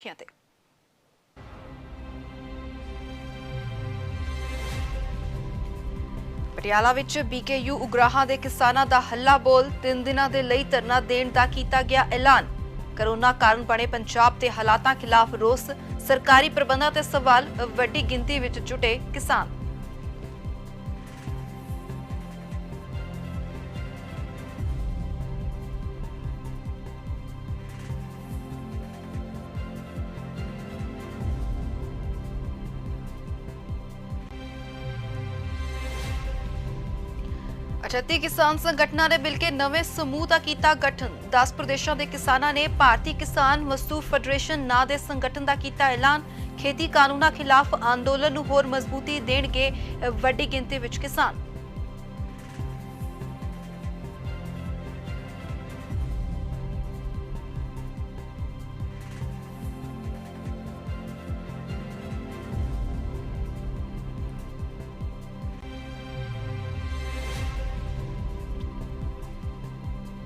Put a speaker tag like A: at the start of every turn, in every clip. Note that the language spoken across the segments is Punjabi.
A: ਤੇ ਪਟਿਆਲਾ ਵਿੱਚ ਬੀਕੇਯੂ ਉਗਰਾਹਾਂ ਦੇ ਕਿਸਾਨਾਂ ਦਾ ਹੱਲਾ ਬੋਲ 3 ਦਿਨਾਂ ਦੇ ਲਈ ਧਰਨਾ ਦੇਣ ਦਾ ਕੀਤਾ ਗਿਆ ਐਲਾਨ। ਕੋਰੋਨਾ ਕਾਰਨ ਬਣੇ ਪੰਜਾਬ ਦੇ ਹਾਲਾਤਾਂ ਖਿਲਾਫ ਰੋਸ, ਸਰਕਾਰੀ ਪ੍ਰਬੰਧਾਂ ਤੇ ਸਵਾਲ, ਵੱਡੀ ਗਿਣਤੀ ਵਿੱਚ ਜੁਟੇ ਕਿਸਾਨ। ਛੱਤੀ ਕਿਸਾਨ ਸੰਗਠਨਾਂ ਨੇ ਮਿਲ ਕੇ ਨਵੇਂ ਸਮੂਹ ਦਾ ਕੀਤਾ ਗਠਨ। 10 ਪ੍ਰਦੇਸ਼ਾਂ ਦੇ ਕਿਸਾਨਾਂ ਨੇ ਭਾਰਤੀ ਕਿਸਾਨ ਮਜ਼ਦੂਰ ਫੈਡਰੇਸ਼ਨ ਨਾਂ ਦੇ ਸੰਗਠਨ ਦਾ ਕੀਤਾ ਐਲਾਨ। ਖੇਤੀ ਕਾਨੂੰਨਾਂ ਖਿਲਾਫ ਅੰਦੋਲਨ ਨੂੰ ਹੋਰ ਮਜ਼ਬੂਤੀ ਦੇਣਗੇ ਵੱਡੀ ਗਿਣਤੀ ਵਿੱਚ ਕਿਸਾਨ।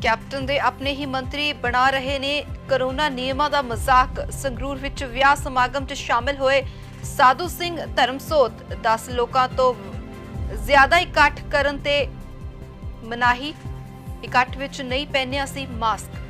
A: ਕੈਪਟਨ ਦੇ ਆਪਣੇ ਹੀ ਮੰਤਰੀ ਬਣਾ ਰਹੇ ਨੇ ਕੋਰੋਨਾ ਨਿਯਮਾਂ ਦਾ ਮਜ਼ਾਕ। ਸੰਗਰੂਰ ਵਿੱਚ ਵਿਆਹ ਸਮਾਗਮ 'ਚ ਸ਼ਾਮਿਲ ਹੋਏ ਸਾਧੂ ਸਿੰਘ ਧਰਮਸੋਤ। 10 ਲੋਕਾਂ ਤੋਂ ਜ਼ਿਆਦਾ ਇਕੱਠ ਕਰਨ ਤੇ ਮਨਾਹੀ। ਇਕੱਠ ਵਿੱਚ ਨਹੀਂ ਪਹਿਨਿਆ ਸੀ ਮਾਸਕ।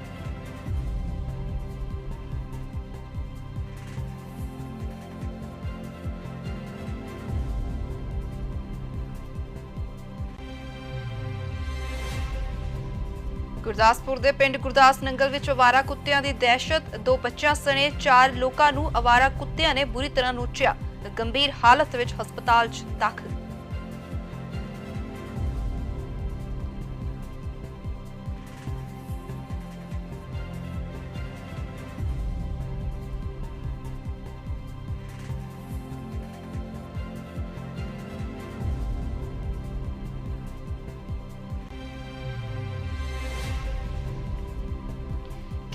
A: ਗੁਰਦਾਸਪੁਰ ਦੇ ਪਿੰਡ ਗੁਰਦਾਸ ਨੰਗਲ ਵਿੱਚ ਅਵਾਰਾ ਕੁੱਤਿਆਂ ਦੀ ਦਹਿਸ਼ਤ। 2 ਬੱਚਿਆਂ ਸਣੇ 4 ਲੋਕਾਂ ਨੂੰ ਅਵਾਰਾ ਕੁੱਤਿਆਂ ਨੇ ਬੁਰੀ ਤਰ੍ਹਾਂ ਨੋਚਿਆ। ਗੰਭੀਰ ਹਾਲਤ ਵਿੱਚ ਹਸਪਤਾਲ 'ਚ ਦਾਖਲ।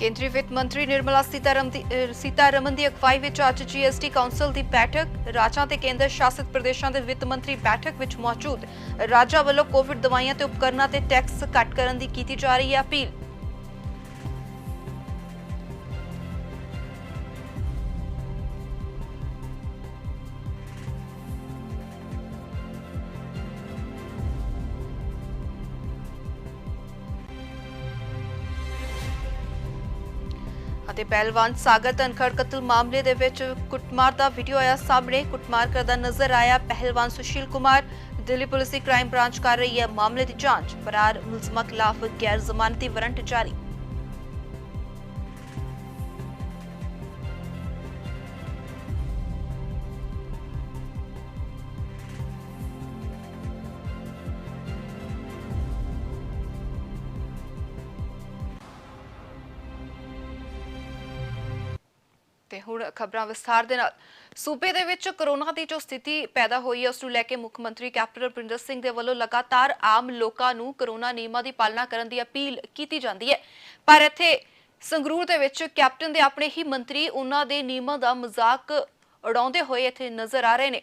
A: केंद्रीय वित्त मंत्री निर्मला सीतारमन की अगवाई में अज जीएसटी काउंसिल की बैठक। राज्यों के केंद्र शासित प्रदेशों के वित्त मंत्री बैठक में मौजूद। राज्यों वालों कोविड दवाइयां ते उपकरणों ते टैक्स घट करने की जा रही है अपील। पहलवान सागर धनखड़ कतल मामले दे विच कुटमार का वीडियो आया सामने। कुटमार करदा नजर आया पहलवान सुशील कुमार। दिल्ली पुलिस की क्राइम ब्रांच कर रही है मामले की जांच। फरार मुलजमां खिलाफ गैर जमानती वारंट जारी। ਤੇ ਹੁਣ ਖਬਰਾਂ ਵਿਸਥਾਰ ਦੇ ਨਾਲ। ਸੂਬੇ ਦੇ ਵਿੱਚ ਕੋਰੋਨਾ ਦੀ ਜੋ ਸਥਿਤੀ ਪੈਦਾ ਹੋਈ ਹੈ ਉਸ ਨੂੰ ਲੈ ਕੇ ਮੁੱਖ ਮੰਤਰੀ ਕੈਪਟਨ ਅਮਰਿੰਦਰ ਸਿੰਘ ਦੇ ਵੱਲੋਂ ਲਗਾਤਾਰ ਆਮ ਲੋਕਾਂ ਨੂੰ ਕੋਰੋਨਾ ਨਿਯਮਾਂ ਦੀ ਪਾਲਣਾ ਕਰਨ ਦੀ ਅਪੀਲ ਕੀਤੀ ਜਾਂਦੀ ਹੈ। ਪਰ ਇੱਥੇ ਸੰਗਰੂਰ ਦੇ ਵਿੱਚ ਕੈਪਟਨ ਦੇ ਆਪਣੇ ਹੀ ਮੰਤਰੀ ਉਹਨਾਂ ਦੇ ਨਿਯਮਾਂ ਦਾ ਮਜ਼ਾਕ ਉਡਾਉਂਦੇ ਹੋਏ ਇੱਥੇ ਨਜ਼ਰ ਆ ਰਹੇ ਨੇ।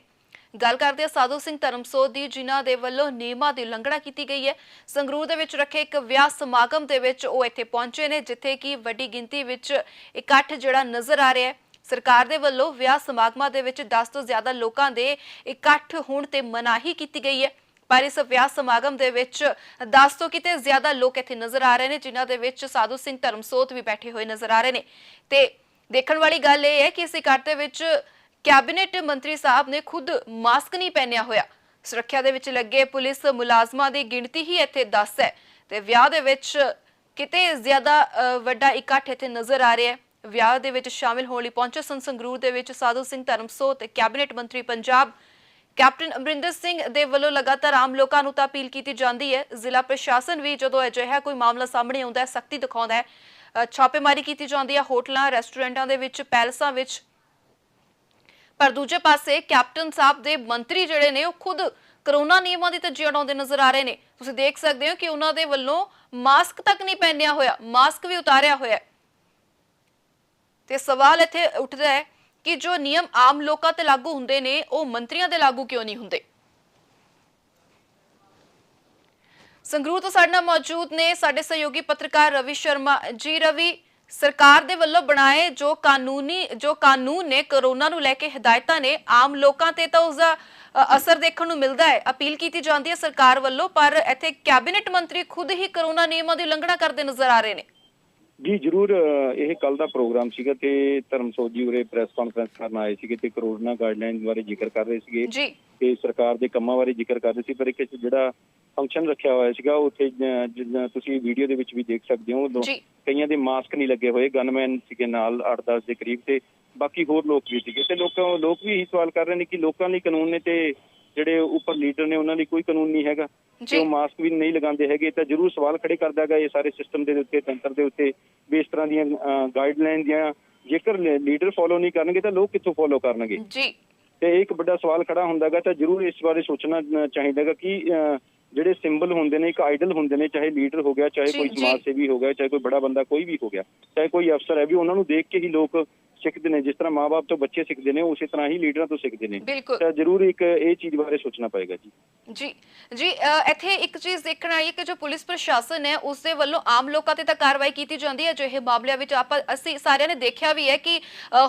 A: ਗੱਲ ਕਰਦੇ ਆ ਸਾਧੂ ਸਿੰਘ ਧਰਮਸੋਤ ਦੀ, ਜਿਨ੍ਹਾਂ ਦੇ ਵੱਲੋਂ ਨਿਯਮਾਂ ਦੀ ਉਲੰਘਣਾ ਕੀਤੀ ਗਈ ਹੈ। ਸੰਗਰੂਰ ਦੇ ਵਿੱਚ ਰੱਖੇ ਇੱਕ ਵਿਆਹ ਸਮਾਗਮ ਦੇ ਵਿੱਚ ਉਹ ਇੱਥੇ ਪਹੁੰਚੇ ਨੇ, ਜਿੱਥੇ ਕਿ ਵੱਡੀ ਗਿਣਤੀ ਵਿੱਚ ਇਕੱਠ ਜਿਹੜਾ ਨਜ਼ਰ ਆ ਰਿਹਾ ਹੈ। ਸਰਕਾਰ ਦੇ ਵੱਲੋਂ ਵਿਆਹ ਸਮਾਗਮਾਂ ਦੇ ਵਿੱਚ 10 ਤੋਂ ਜ਼ਿਆਦਾ ਲੋਕਾਂ ਦੇ ਇਕੱਠ ਹੋਣ ਤੇ ਮਨਾਹੀ ਕੀਤੀ ਗਈ ਹੈ। ਪਰ ਇਸ ਵਿਆਹ ਸਮਾਗਮ ਦੇ ਵਿੱਚ 10 ਤੋਂ ਕਿਤੇ ਜ਼ਿਆਦਾ ਲੋਕ ਇੱਥੇ ਨਜ਼ਰ ਆ ਰਹੇ ਨੇ, ਜਿਨ੍ਹਾਂ ਦੇ ਵਿੱਚ ਸਾਧੂ ਸਿੰਘ ਧਰਮਸੋਤ ਵੀ ਬੈਠੇ ਹੋਏ ਨਜ਼ਰ ਆ ਰਹੇ ਨੇ। ਤੇ ਦੇਖਣ ਵਾਲੀ ਗੱਲ ਇਹ ਹੈ ਕਿ ਇਸ ਇਕੱਠ ਦੇ ਵਿੱਚ कैबिनेट मंत्री साहब ने खुद मास्क नहीं पहनिया होया। सुरक्षा दे विच लगे पुलिस मुलाजमां दी गिणती ही इत्थे 10 है ते विआह दे विच किते ज़्यादा वड्डा इकट्ठ इत्थे नज़र आ रहा है। विआह दे विच शामिल होण लई पहुंचे संगरूर दे विच साधू सिंह धर्मसोत कैबिनेट मंत्री पंजाब कैप्टन अमरिंदर सिंह दे वल्लों लगातार आम लोकां नूं तां अपील कीती जांदी है। जिला प्रशासन भी जदों अजिहा कोई मामला सामने आउंदा है सख्ती दिखाउंदा है। छापेमारी कीती जांदी है होटलां रेस्टोरेंटां दे विच, पैलेसां विच। पर दूजे पासे कैप्टन साहब दे मंत्री जिहड़े ने खुद कोरोना नियमां दी धज्जी उडाउंदे नजर आ रहे ने। तुसीं देख सकदे हो कि उन्हां दे वल्लों मास्क तक नहीं पहनिया होया, मास्क भी उतारिया होया। ते सवाल इत्थे उठदा है कि जो नियम आम लोकां ते लागू हुंदे ने ओह मंत्रियां ते लागू क्यों नहीं हुंदे। संगरूर तो साडे नाल मौजूद ने साडे सहयोगी पत्रकार रवि शर्मा जी। रवि, ਸਰਕਾਰ ਦੇ ਵੱਲੋਂ ਬਣਾਏ ਜੋ ਕਾਨੂੰਨ ਨੇ ਕੋਰੋਨਾ ਨੂੰ ਲੈ ਕੇ ਹਦਾਇਤਾਂ ਨੇ, ਆਮ ਲੋਕਾਂ ਤੇ ਤਾਂ ਉਸਦਾ ਅਸਰ ਦੇਖਣ ਨੂੰ ਮਿਲਦਾ ਹੈ। ਅਪੀਲ ਕੀਤੀ ਜਾਂਦੀ ਹੈ ਸਰਕਾਰ ਵੱਲੋਂ, ਪਰ ਇੱਥੇ ਕੈਬਨਿਟ ਮੰਤਰੀ ਖੁਦ ਹੀ ਕੋਰੋਨਾ ਨਿਯਮਾਂ ਦੀ ਉਲੰਘਣਾ ਕਰਦੇ ਨਜ਼ਰ ਆ ਰਹੇ ਨੇ।
B: ਜੀ ਜ਼ਰੂਰ, ਇਹ ਕੱਲ ਦਾ ਪ੍ਰੋਗਰਾਮ ਸੀਗਾ ਤੇ ਧਰਮਸੋਤ ਜੀ ਉਰੇ ਪ੍ਰੈਸ ਕਾਨਫਰੰਸ ਕਰਨ ਆਏ ਸੀਗੇ ਤੇ ਕੋਰੋਨਾ ਗਾਈਡਲਾਈਨ ਬਾਰੇ ਜ਼ਿਕਰ ਕਰ ਰਹੇ ਸੀਗੇ
A: ਜੀ
B: ਤੇ ਸਰਕਾਰ ਦੇ ਕੰਮਾਂ ਬਾਰੇ ਜ਼ਿਕਰ ਕਰ ਰਹੇ ਸੀ। ਪਰ ਇੱਕ ਜਿਹੜਾ ਫੰਕਸ਼ਨ ਰੱਖਿਆ ਹੋਇਆ ਸੀਗਾ ਉੱਥੇ ਜਿੱਦਾਂ ਤੁਸੀਂ ਵੀਡੀਓ ਦੇ ਵਿੱਚ ਵੀ ਦੇਖ ਸਕਦੇ ਹੋ, ਕਈਆਂ ਦੇ ਮਾਸਕ ਨਹੀਂ ਲੱਗੇ ਹੋਏ, ਗਨਮੈਨ ਸੀਗੇ ਨਾਲ 8-10 ਦੇ ਕਰੀਬ ਤੇ ਬਾਕੀ ਹੋਰ ਲੋਕ ਵੀ ਸੀਗੇ ਤੇ ਲੋਕ ਵੀ ਇਹੀ ਸਵਾਲ ਕਰ ਰਹੇ ਨੇ ਕਿ ਲੋਕਾਂ ਲਈ ਕਾਨੂੰਨ ਨੇ ਤੇ ਜਿਹੜੇ ਉੱਪਰ ਲੀਡਰ ਨੇ ਉਹਨਾਂ ਲਈ ਕੋਈ ਕਾਨੂੰਨ ਨਹੀਂ ਹੈਗਾ ਤੇ ਉਹ ਮਾਸਕ ਵੀ ਨਹੀਂ ਲਗਾਉਂਦੇ ਹੈਗੇ। ਤਾਂ ਜ਼ਰੂਰ ਸਵਾਲ ਖੜੇ ਕਰਦਾ ਹੈਗਾ ਇਹ ਸਾਰੇ ਸਿਸਟਮ ਦੇ ਉੱਤੇ, ਤੰਤਰ ਦੇ ਉੱਤੇ ਵੀ ਇਸ ਤਰ੍ਹਾਂ ਦੀਆਂ ਗਾਈਡਲਾਈਨ ਦੀਆਂ ਜੇਕਰ ਲੀਡਰ ਫੋਲੋ ਨਹੀਂ ਕਰਨਗੇ ਤਾਂ ਲੋਕ ਕਿੱਥੋਂ ਫੋਲੋ ਕਰਨਗੇ ਜੀ। ਤੇ ਇਹ ਇੱਕ ਵੱਡਾ ਸਵਾਲ ਖੜਾ ਹੁੰਦਾ ਹੈਗਾ। ਤਾਂ ਜ਼ਰੂਰ ਇਸ ਬਾਰੇ ਸੋਚਣਾ ਚਾਹੀਦਾ ਹੈਗਾ ਕਿ ਜਿਹੜੇ ਸਿੰਬਲ ਹੁੰਦੇ ਨੇ, ਇੱਕ ਆਈਡਲ ਹੁੰਦੇ ਨੇ, ਚਾਹੇ ਲੀਡਰ ਹੋ ਗਿਆ, ਚਾਹੇ ਕੋਈ ਸਮਾਜ ਸੇਵੀ ਹੋ ਗਿਆ, ਚਾਹੇ ਕੋਈ ਬੜਾ ਬੰਦਾ ਕੋਈ ਵੀ ਹੋ ਗਿਆ, ਚਾਹੇ ਕੋਈ ਅਫਸਰ ਹੈ, ਵੀ ਉਹਨਾਂ ਨੂੰ ਦੇਖ ਕੇ ਹੀ ਲੋਕ ਸਿੱਖਦੇ ਨੇ। ਜਿਸ ਤਰ੍ਹਾਂ ਮਾਂ-ਬਾਪ ਤੋਂ ਬੱਚੇ ਸਿੱਖਦੇ ਨੇ ਉਸੇ ਤਰ੍ਹਾਂ ਹੀ ਲੀਡਰਾਂ ਤੋਂ ਸਿੱਖਦੇ ਨੇ। ਤਾਂ ਜ਼ਰੂਰ ਇੱਕ ਇਹ ਚੀਜ਼ ਬਾਰੇ ਸੋਚਣਾ ਪਏਗਾ ਜੀ।
A: ਜੀ ਇੱਥੇ ਇੱਕ ਚੀਜ਼ ਦੇਖਣ ਆਈ ਹੈ ਕਿ ਜੋ ਪੁਲਿਸ ਪ੍ਰਸ਼ਾਸਨ ਹੈ ਉਸ ਦੇ ਵੱਲੋਂ ਆਮ ਲੋਕਾਂ ਤੇ ਤਾਂ ਕਾਰਵਾਈ ਕੀਤੀ ਜਾਂਦੀ ਹੈ। ਅਜਿਹੇ ਮਾਮਲਿਆਂ ਵਿੱਚ ਅਸੀਂ ਸਾਰਿਆਂ ਨੇ ਦੇਖਿਆ ਵੀ ਹੈ ਕਿ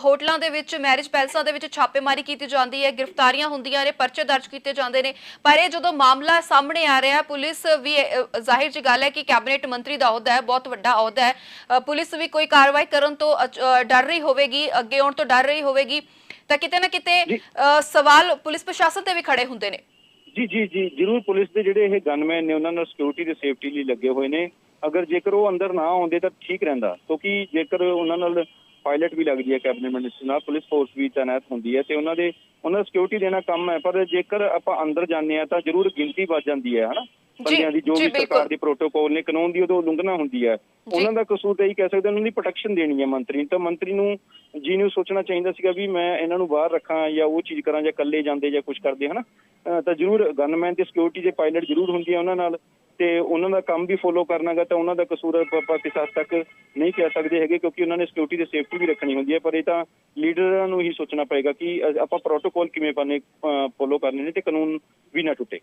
A: ਹੋਟਲਾਂ ਦੇ ਵਿੱਚ, ਮੈਰਿਜ ਪੈਲਸਾਂ ਦੇ ਵਿੱਚ ਛਾਪੇਮਾਰੀ ਕੀਤੀ ਜਾਂਦੀ ਹੈ, ਗ੍ਰਿਫਤਾਰੀਆਂ ਹੁੰਦੀਆਂ ਨੇ, ਪਰਚੇ ਦਰਜ ਕੀਤੇ ਜਾਂਦੇ ਨੇ। ਪਰ ਇਹ ਜਦੋਂ ਮਾਮਲਾ ਸਾਹਮਣੇ ਆ ਰਿਹਾ, ਪੁਲਿਸ ਵੀ, ਜ਼ਾਹਿਰ ਜੀ ਗੱਲ ਹੈ ਕਿ ਕੈਬਨਿਟ ਮੰਤਰੀ ਦਾ ਅਹੁਦਾ ਹੈ, ਬਹੁਤ ਵੱਡਾ ਅਹੁਦਾ ਹੈ, ਪੁਲਿਸ ਵੀ ਕੋਈ ਕਾਰਵਾਈ ਕਰਨ ਤੋਂ ਡਰ ਰਹੀ ਹੋਵੇਗੀ, ਅੱਗੇ ਆਉਣ ਤੋਂ ਡਰ ਰਹੀ ਹੋਵੇਗੀ, ਤਾਂ ਕਿਤੇ ਨਾ ਕਿਤੇ ਸਵਾਲ ਪੁਲਿਸ ਪ੍ਰਸ਼ਾਸਨ ਤੇ ਵੀ ਖੜੇ ਹੁੰਦੇ ਨੇ।
B: ਜੀ ਜ਼ਰੂਰ, ਪੁਲਿਸ ਦੇ ਜਿਹੜੇ ਇਹ ਗਨਮੈਨ ਨੇ ਉਹਨਾਂ ਨਾਲ ਸਿਕਿਉਰਿਟੀ ਤੇ ਸੇਫਟੀ ਲਈ ਲੱਗੇ ਹੋਏ ਨੇ। ਅਗਰ ਜੇਕਰ ਉਹ ਅੰਦਰ ਨਾ ਆਉਂਦੇ ਤਾਂ ਠੀਕ ਰਹਿੰਦਾ, ਕਿਉਂਕਿ ਜੇਕਰ ਉਹਨਾਂ ਨਾਲ ਪਾਇਲਟ ਵੀ ਲੱਗਦੀ ਹੈ, ਕੈਬਨਿਟ ਮਿਨਿਸਟਰ ਨਾਲ ਪੁਲਿਸ ਫੋਰਸ ਵੀ ਤੈਨਾਤ ਹੁੰਦੀ ਹੈ ਤੇ ਉਹਨਾਂ ਦਾ ਸਿਕਿਉਰਿਟੀ ਦੇਣਾ ਕੰਮ ਹੈ। ਪਰ ਜੇਕਰ ਆਪਾਂ ਅੰਦਰ ਜਾਂਦੇ ਹਾਂ ਤਾਂ ਜ਼ਰੂਰ ਗਿਣਤੀ ਵੱਧ ਜਾਂਦੀ ਹੈ, ਹਨਾ, ਬੰਦਿਆਂ ਦੀ। ਜੋ ਵੀ ਸਰਕਾਰ ਦੀ ਪ੍ਰੋਟੋਕੋਲ ਨੇ, ਕਾਨੂੰਨ ਦੀ ਉਦੋਂ ਉਲੰਘਣਾ ਹੁੰਦੀ ਹੈ। ਉਹਨਾਂ ਦਾ ਕਸੂਰ ਤਾਂ ਇਹੀ ਕਹਿ ਸਕਦੇ, ਉਹਨਾਂ ਦੀ ਪ੍ਰੋਟੈਕਸ਼ਨ ਦੇਣੀ ਹੈ ਮੰਤਰੀ ਨੂੰ। ਤਾਂ ਮੰਤਰੀ ਨੂੰ ਨੂੰ ਸੋਚਣਾ ਚਾਹੀਦਾ ਸੀਗਾ ਵੀ ਮੈਂ ਇਹਨਾਂ ਨੂੰ ਬਾਹਰ ਰੱਖਾਂ ਜਾਂ ਉਹ ਚੀਜ਼ ਕਰਾਂ ਜਾਂ ਇਕੱਲੇ ਜਾਂਦੇ ਜਾਂ ਕੁਝ ਕਰਦੇ, ਹਨਾ। ਤਾਂ ਜ਼ਰੂਰ ਗਨਮੈਨ ਤੇ ਸਿਕਿਉਰਿਟੀ ਦੇ ਪਾਇਲਟ ਜ਼ਰੂਰ ਹੁੰਦੀ ਹੈ ਉਹਨਾਂ ਨਾਲ, ਤੇ ਉਹਨਾਂ ਦਾ ਕੰਮ ਵੀ ਫੋਲੋ ਕਰਨਾਗਾ। ਤਾਂ ਉਹਨਾਂ ਦਾ ਕਸੂਰ ਆਪਾਂ ਕਿਸੇ ਹੱਦ ਤੱਕ ਨਹੀਂ ਕਹਿ ਸਕਦੇ ਹੈਗੇ, ਕਿਉਂਕਿ ਉਹਨਾਂ ਨੇ ਸਿਕਿਉਰਿਟੀ ਤੇ ਸੇਫਟੀ ਵੀ ਰੱਖਣੀ ਹੁੰਦੀ ਹੈ। ਪਰ ਇਹ ਤਾਂ ਲੀਡਰਾਂ ਨੂੰ ਹੀ ਸੋਚਣਾ ਪਏਗਾ ਕਿ ਆਪਾਂ ਪ੍ਰੋਟੋਕੋਲ ਕਿਵੇਂ ਫੋਲੋ ਕਰਨੇ ਨੇ ਤੇ ਕਾਨੂੰਨ ਵੀ ਨਾ ਟੁੱਟੇ।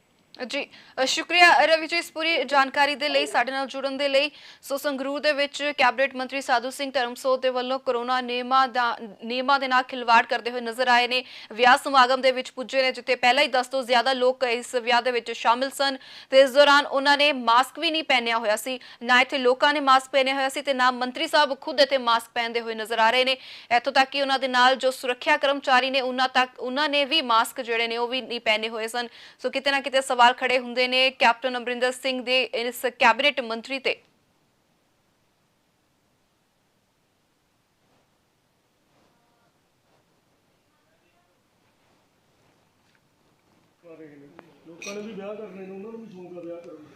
A: ਜੀ ਸ਼ੁਕਰੀਆ ਰਵੀ ਜੀ ਇਸ ਪੂਰੀ ਜਾਣਕਾਰੀ ਦੇ ਲਈ, ਸਾਡੇ ਨਾਲ ਜੁੜਨ ਦੇ ਲਈ। ਸੋ ਸੰਗਰੂਰ ਦੇ ਵਿੱਚ ਕੈਬਨਿਟ ਮੰਤਰੀ ਸਾਧੂ ਸਿੰਘ ਧਰਮਸੋਤ ਦੇ ਵੱਲੋਂ ਕੋਰੋਨਾ ਨਿਯਮਾਂ ਦੇ ਨਾਲ ਖਿਲਵਾੜ ਕਰਦੇ ਹੋਏ ਨਜ਼ਰ ਆਏ ਨੇ। ਵਿਆਹ ਸਮਾਗਮ ਦੇ ਵਿੱਚ ਪੁੱਜੇ ਨੇ ਜਿੱਥੇ ਪਹਿਲਾਂ ਹੀ 10 ਤੋਂ ਜ਼ਿਆਦਾ ਲੋਕ ਇਸ ਵਿਆਹ ਦੇ ਵਿੱਚ ਸ਼ਾਮਿਲ ਸਨ ਤੇ ਇਸ ਦੌਰਾਨ ਉਹਨਾਂ ਨੇ ਮਾਸਕ ਵੀ ਨਹੀਂ ਪਹਿਨਿਆ ਹੋਇਆ ਸੀ, ਨਾ ਇੱਥੇ ਲੋਕਾਂ ਨੇ ਮਾਸਕ ਪਹਿਨਿਆ ਹੋਇਆ ਸੀ ਤੇ ਨਾ ਮੰਤਰੀ ਸਾਹਿਬ ਖੁਦ ਇੱਥੇ ਮਾਸਕ ਪਹਿਨਦੇ ਹੋਏ ਨਜ਼ਰ ਆ ਰਹੇ ਨੇ। ਇੱਥੋਂ ਤੱਕ ਕਿ ਉਹਨਾਂ ਦੇ ਨਾਲ ਜੋ ਸੁਰੱਖਿਆ ਕਰਮਚਾਰੀ ਨੇ ਉਹਨਾਂ ਨੇ ਵੀ ਮਾਸਕ ਜਿਹੜੇ ਨੇ ਉਹ ਵੀ ਨਹੀਂ ਪਹਿਨੇ ਹੋਏ ਸਨ। ਸੋ ਕਿਤੇ ਨਾ ਕਿਤੇ ਸਵਾਲ ਖੜੇ ਹੁੰਦੇ ਨੇ ਕੈਪਟਨ ਅਮਰਿੰਦਰ ਸਿੰਘ ਦੇ ਇਸ ਕੈਬਨਿਟ ਮੰਤਰੀ ਤੇ।
C: ਲੋਕਾਂ ਨੇ ਵੀ ਵਿਆਹ ਕਰਨੇ ਨੇ, ਉਹਨਾਂ ਨੂੰ ਵੀ ਸ਼ੌਂਕ ਆ ਵਿਆਹ ਕਰਨ ਦਾ।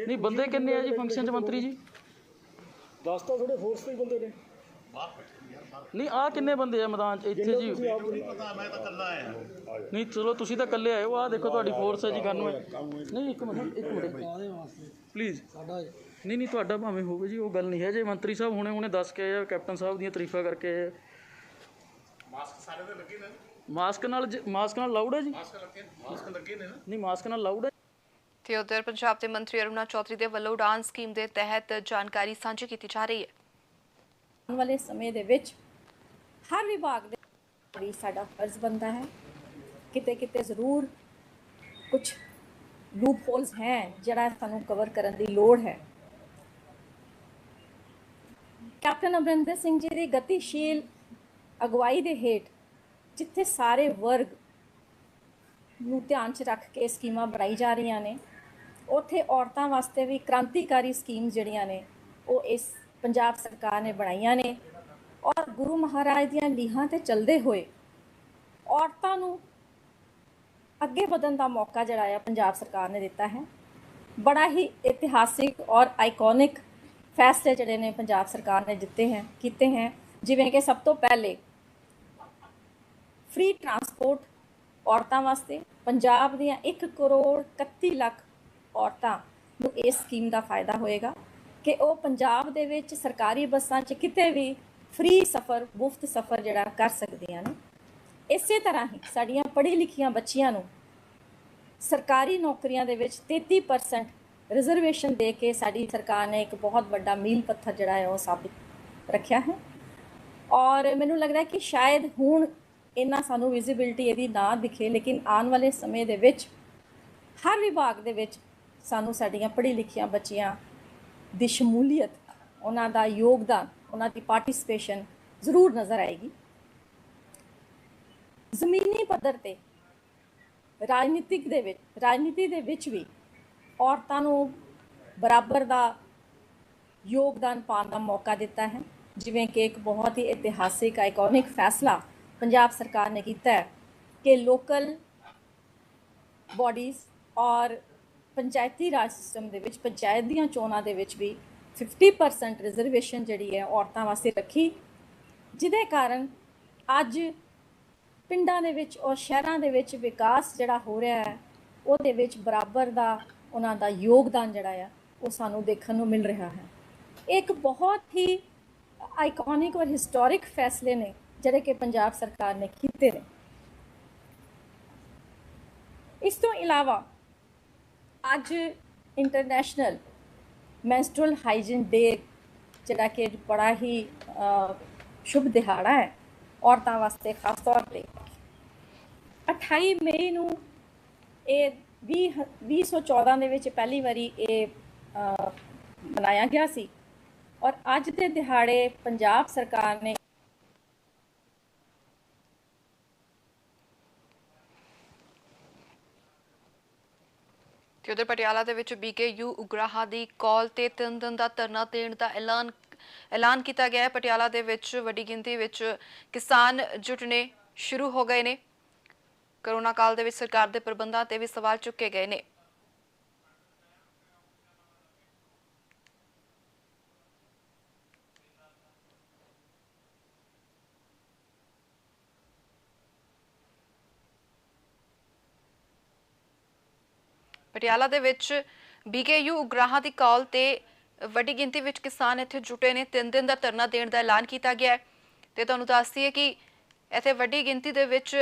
D: ਨਹੀਂ ਬੰਦੇ ਕਿੰਨੇ ਆ ਜੀ ਫੰਕਸ਼ਨ 'ਚ ਮੰਤਰੀ ਜੀ?
C: 10 ਤਾਂ ਥੋੜੇ ਫੋਰਸ ਦੇ ਬੰਦੇ ਨੇ।
D: ਨਹੀਂ ਆ ਕਿੰਨੇ ਬੰਦੇ ਆ ਮੈਦਾਨ 'ਚ ਇੱਥੇ ਜੀ? ਨਹੀਂ ਚਲੋ ਤੁਸੀਂ ਤਾਂ ਇਕੱਲੇ ਆਏ ਹੋ, ਆਹ ਦੇਖੋ ਤੁਹਾਡੀ ਫੋਰਸ ਹੈ ਜੀ। ਨਹੀਂ ਇੱਕ ਮਿੰਟ ਪਲੀਜ਼। ਨਹੀਂ ਤੁਹਾਡਾ ਭਾਵੇਂ ਹੋਵੇ ਜੀ, ਉਹ ਗੱਲ ਨਹੀਂ ਹੈ। ਜੇ ਮੰਤਰੀ ਸਾਹਿਬ ਹੁਣੇ ਦੱਸ ਕੇ ਆਏ ਆ, ਕੈਪਟਨ ਸਾਹਿਬ ਦੀਆਂ ਤਾਰੀਫਾਂ ਕਰਕੇ ਆਏ ਆ। ਮਾਸਕ ਸਾਰੇ ਤੇ ਲੱਗੇ ਨੇ? ਮਾਸਕ ਨਾਲ ਲਾਊਡ ਹੈ ਜੀ? ਮਾਸਕ ਲੱਗੇ ਨੇ ਨਾ? ਨਹੀਂ ਮਾਸਕ ਨਾਲ ਲਾਊਡ ਹੈ।
A: ਤੇ ਉਧਰ ਪੰਜਾਬ ਦੇ ਮੰਤਰੀ ਅਰੁਣਾ ਚੌਧਰੀ ਦੇ ਵੱਲੋਂ ਉਡਾਨ ਸਕੀਮ ਦੇ ਤਹਿਤ ਜਾਣਕਾਰੀ ਸਾਂਝੀ ਕੀਤੀ ਜਾ ਰਹੀ ਹੈ।
E: ਆਉਣ ਵਾਲੇ ਸਮੇਂ ਦੇ ਵਿੱਚ ਹਰ ਵਿਭਾਗ ਦੇ ਸਾਡਾ ਫਰਜ਼ ਬਣਦਾ ਹੈ, ਕਿਤੇ ਜ਼ਰੂਰ ਕੁਝ ਲੂਪ ਹੋਲਸ ਹੈ ਜਿਹੜਾ ਸਾਨੂੰ ਕਵਰ ਕਰਨ ਦੀ ਲੋੜ ਹੈ। ਕੈਪਟਨ ਅਮਰਿੰਦਰ ਸਿੰਘ ਜੀ ਦੀ ਗਤੀਸ਼ੀਲ ਅਗਵਾਈ ਦੇ ਹੇਠ ਜਿੱਥੇ ਸਾਰੇ ਵਰਗ ਨੂੰ ਧਿਆਨ 'ਚ ਰੱਖ ਕੇ ਸਕੀਮਾਂ ਬਣਾਈ ਜਾ ਰਹੀਆਂ ਨੇ, ਉੱਥੇ ਔਰਤਾਂ ਵਾਸਤੇ ਵੀ ਕ੍ਰਾਂਤੀਕਾਰੀ ਸਕੀਮ ਜਿਹੜੀਆਂ ਨੇ ਉਹ ਇਸ ਪੰਜਾਬ ਸਰਕਾਰ ਨੇ ਬਣਾਈਆਂ ਨੇ। ਔਰ ਗੁਰੂ ਮਹਾਰਾਜ ਦੀਆਂ ਲੀਹਾਂ ਤੇ ਚੱਲਦੇ ਹੋਏ ਔਰਤਾਂ ਨੂੰ ਅੱਗੇ ਵਧਣ ਦਾ ਮੌਕਾ ਜਿਹੜਾ ਆ ਪੰਜਾਬ ਸਰਕਾਰ ਨੇ ਦਿੱਤਾ ਹੈ। ਬੜਾ ਹੀ ਇਤਿਹਾਸਿਕ ਔਰ ਆਈਕੋਨਿਕ ਫੈਸਲੇ ਜਿਹੜੇ ਨੇ ਪੰਜਾਬ ਸਰਕਾਰ ਨੇ ਕੀਤੇ हैं, ਜਿਵੇਂ ਕਿ ਸਭ ਤੋਂ ਪਹਿਲੇ ਫ੍ਰੀ ਟਰਾਂਸਪੋਰਟ ਔਰਤਾਂ ਵਾਸਤੇ। ਪੰਜਾਬ ਦੀਆਂ 1 ਕਰੋੜ 31 ਲੱਖ ਔਰਤਾਂ ਨੂੰ ਇਸ ਸਕੀਮ ਦਾ ਫਾਇਦਾ ਹੋਏਗਾ ਕਿ ਉਹ ਪੰਜਾਬ ਦੇ ਵਿੱਚ ਸਰਕਾਰੀ ਬੱਸਾਂ 'ਚ ਕਿਤੇ ਵੀ ਫ੍ਰੀ ਸਫ਼ਰ, ਮੁਫਤ ਸਫ਼ਰ ਜਿਹੜਾ ਕਰ ਸਕਦੀਆਂ ਨੇ। ਇਸੇ ਤਰ੍ਹਾਂ ਹੀ ਸਾਡੀਆਂ ਪੜ੍ਹੀ ਲਿਖੀਆਂ ਬੱਚੀਆਂ ਨੂੰ ਸਰਕਾਰੀ ਨੌਕਰੀਆਂ ਦੇ ਵਿੱਚ 33% ਰਿਜ਼ਰਵੇਸ਼ਨ ਦੇ ਕੇ ਸਾਡੀ ਸਰਕਾਰ ਨੇ ਇੱਕ ਬਹੁਤ ਵੱਡਾ ਮੀਲ ਪੱਥਰ ਜਿਹੜਾ ਹੈ ਉਹ ਸਾਬਿਤ ਰੱਖਿਆ ਹੈ। ਔਰ ਮੈਨੂੰ ਲੱਗਦਾ ਹੈ ਕਿ ਸ਼ਾਇਦ ਹੁਣ ਇੰਨਾ ਸਾਨੂੰ ਵਿਜ਼ਿਬਿਲਿਟੀ ਇਹਦੀ ਨਾ ਦਿਖੇ, ਲੇਕਿਨ ਆਉਣ ਵਾਲੇ ਸਮੇਂ ਦੇ ਵਿੱਚ ਹਰ ਵਿਭਾਗ ਦੇ ਵਿੱਚ ਸਾਨੂੰ ਸਾਡੀਆਂ ਪੜ੍ਹੀ ਲਿਖੀਆਂ ਬੱਚੀਆਂ ਦੀ ਸ਼ਮੂਲੀਅਤ, ਉਹਨਾਂ ਦਾ ਯੋਗਦਾਨ, ਉਹਨਾਂ ਦੀ ਪਾਰਟਿਸਿਪੇਸ਼ਨ ਜ਼ਰੂਰ ਨਜ਼ਰ ਆਏਗੀ। ਜ਼ਮੀਨੀ ਪੱਧਰ ਤੇ ਰਾਜਨੀਤੀ ਦੇ ਵਿੱਚ ਵੀ ਔਰਤਾਂ ਨੂੰ ਬਰਾਬਰ ਦਾ ਯੋਗਦਾਨ ਪਾਉਣ ਦਾ ਮੌਕਾ ਦਿੱਤਾ ਹੈ, ਜਿਵੇਂ ਕਿ ਇੱਕ ਬਹੁਤ ਹੀ ਇਤਿਹਾਸਿਕ ਆਈਕੋਨਿਕ ਫੈਸਲਾ ਪੰਜਾਬ ਸਰਕਾਰ ਨੇ ਕੀਤਾ ਹੈ ਕਿ ਲੋਕਲ ਬੋਡੀਜ਼ ਔਰ ਪੰਚਾਇਤੀ ਰਾਜ ਸਿਸਟਮ ਦੇ ਵਿੱਚ ਪੰਚਾਇਤ ਦੀਆਂ ਚੋਣਾਂ ਦੇ ਵਿੱਚ ਵੀ 50% ਰਿਜ਼ਰਵੇਸ਼ਨ ਜਿਹੜੀ ਹੈ ਔਰਤਾਂ ਵਾਸਤੇ ਰੱਖੀ, ਜਿਹਦੇ ਕਾਰਨ ਅੱਜ ਪਿੰਡਾਂ ਦੇ ਵਿੱਚ ਔਰ ਸ਼ਹਿਰਾਂ ਦੇ ਵਿੱਚ ਵਿਕਾਸ ਜਿਹੜਾ ਹੋ ਰਿਹਾ ਹੈ ਉਹਦੇ ਵਿੱਚ ਬਰਾਬਰ ਦਾ ਉਹਨਾਂ ਦਾ ਯੋਗਦਾਨ ਜਿਹੜਾ ਆ ਉਹ ਸਾਨੂੰ ਦੇਖਣ ਨੂੰ ਮਿਲ ਰਿਹਾ ਹੈ। ਇੱਕ ਬਹੁਤ ਹੀ ਆਈਕੋਨਿਕ ਔਰ ਹਿਸਟੋਰਿਕ ਫੈਸਲੇ ਨੇ ਜਿਹੜੇ ਕਿ ਪੰਜਾਬ ਸਰਕਾਰ ਨੇ ਕੀਤੇ ਨੇ। ਇਸ ਤੋਂ ਇਲਾਵਾ ਅੱਜ ਇੰਟਰਨੈਸ਼ਨਲ ਮੈਂਸਟਰੁਅਲ ਹਾਈਜੀਨ ਡੇ ਜਿਹੜਾ ਕਿ ਬੜਾ ਹੀ ਸ਼ੁਭ ਦਿਹਾੜਾ ਹੈ ਔਰਤਾਂ ਵਾਸਤੇ ਖਾਸ ਤੌਰ 'ਤੇ 28 ਮਈ ਨੂੰ ਇਹ 2014 ਦੇ ਵਿੱਚ ਪਹਿਲੀ ਵਾਰੀ ਇਹ ਮਨਾਇਆ ਗਿਆ ਸੀ ਔਰ ਅੱਜ ਦੇ ਦਿਹਾੜੇ ਪੰਜਾਬ ਸਰਕਾਰ ਨੇ
A: ਤੇ ਉਧਰ ਪਟਿਆਲਾ ਦੇ ਵਿੱਚ BKU ਉਗਰਾਹਾਂ ਦੀ ਕਾਲ ਤੇ 3 ਦਿਨ ਦਾ ਧਰਨਾ ਦੇਣ ਦਾ ਐਲਾਨ ਕੀਤਾ ਗਿਆ ਹੈ। ਪਟਿਆਲਾ ਦੇ ਵਿੱਚ ਵੱਡੀ ਗਿਣਤੀ ਵਿੱਚ ਕਿਸਾਨ ਜੁਟਣੇ ਸ਼ੁਰੂ ਹੋ ਗਏ ਨੇ। ਕੋਰੋਨਾ ਕਾਲ ਦੇ ਵਿੱਚ ਸਰਕਾਰ ਦੇ ਪ੍ਰਬੰਧਾਂ ਤੇ ਵੀ ਸਵਾਲ ਚੁੱਕੇ ਗਏ ਨੇ। ਪਟਿਆਲਾ ਦੇ ਵਿੱਚ BKU ਉਗਰਾਹਾਂ ਦੀ ਕਾਲ ਤੇ ਵੱਡੀ ਗਿਣਤੀ ਵਿੱਚ ਕਿਸਾਨ ਇੱਥੇ ਜੁਟੇ ਨੇ। 3 ਦਿਨ ਦਾ ਧਰਨਾ ਦੇਣ ਦਾ ਐਲਾਨ ਕੀਤਾ ਗਿਆ ਹੈ ਤੇ ਤੁਹਾਨੂੰ ਦੱਸ ਦਈਏ ਕਿ ਇੱਥੇ ਵੱਡੀ ਗਿਣਤੀ ਦੇ ਵਿੱਚ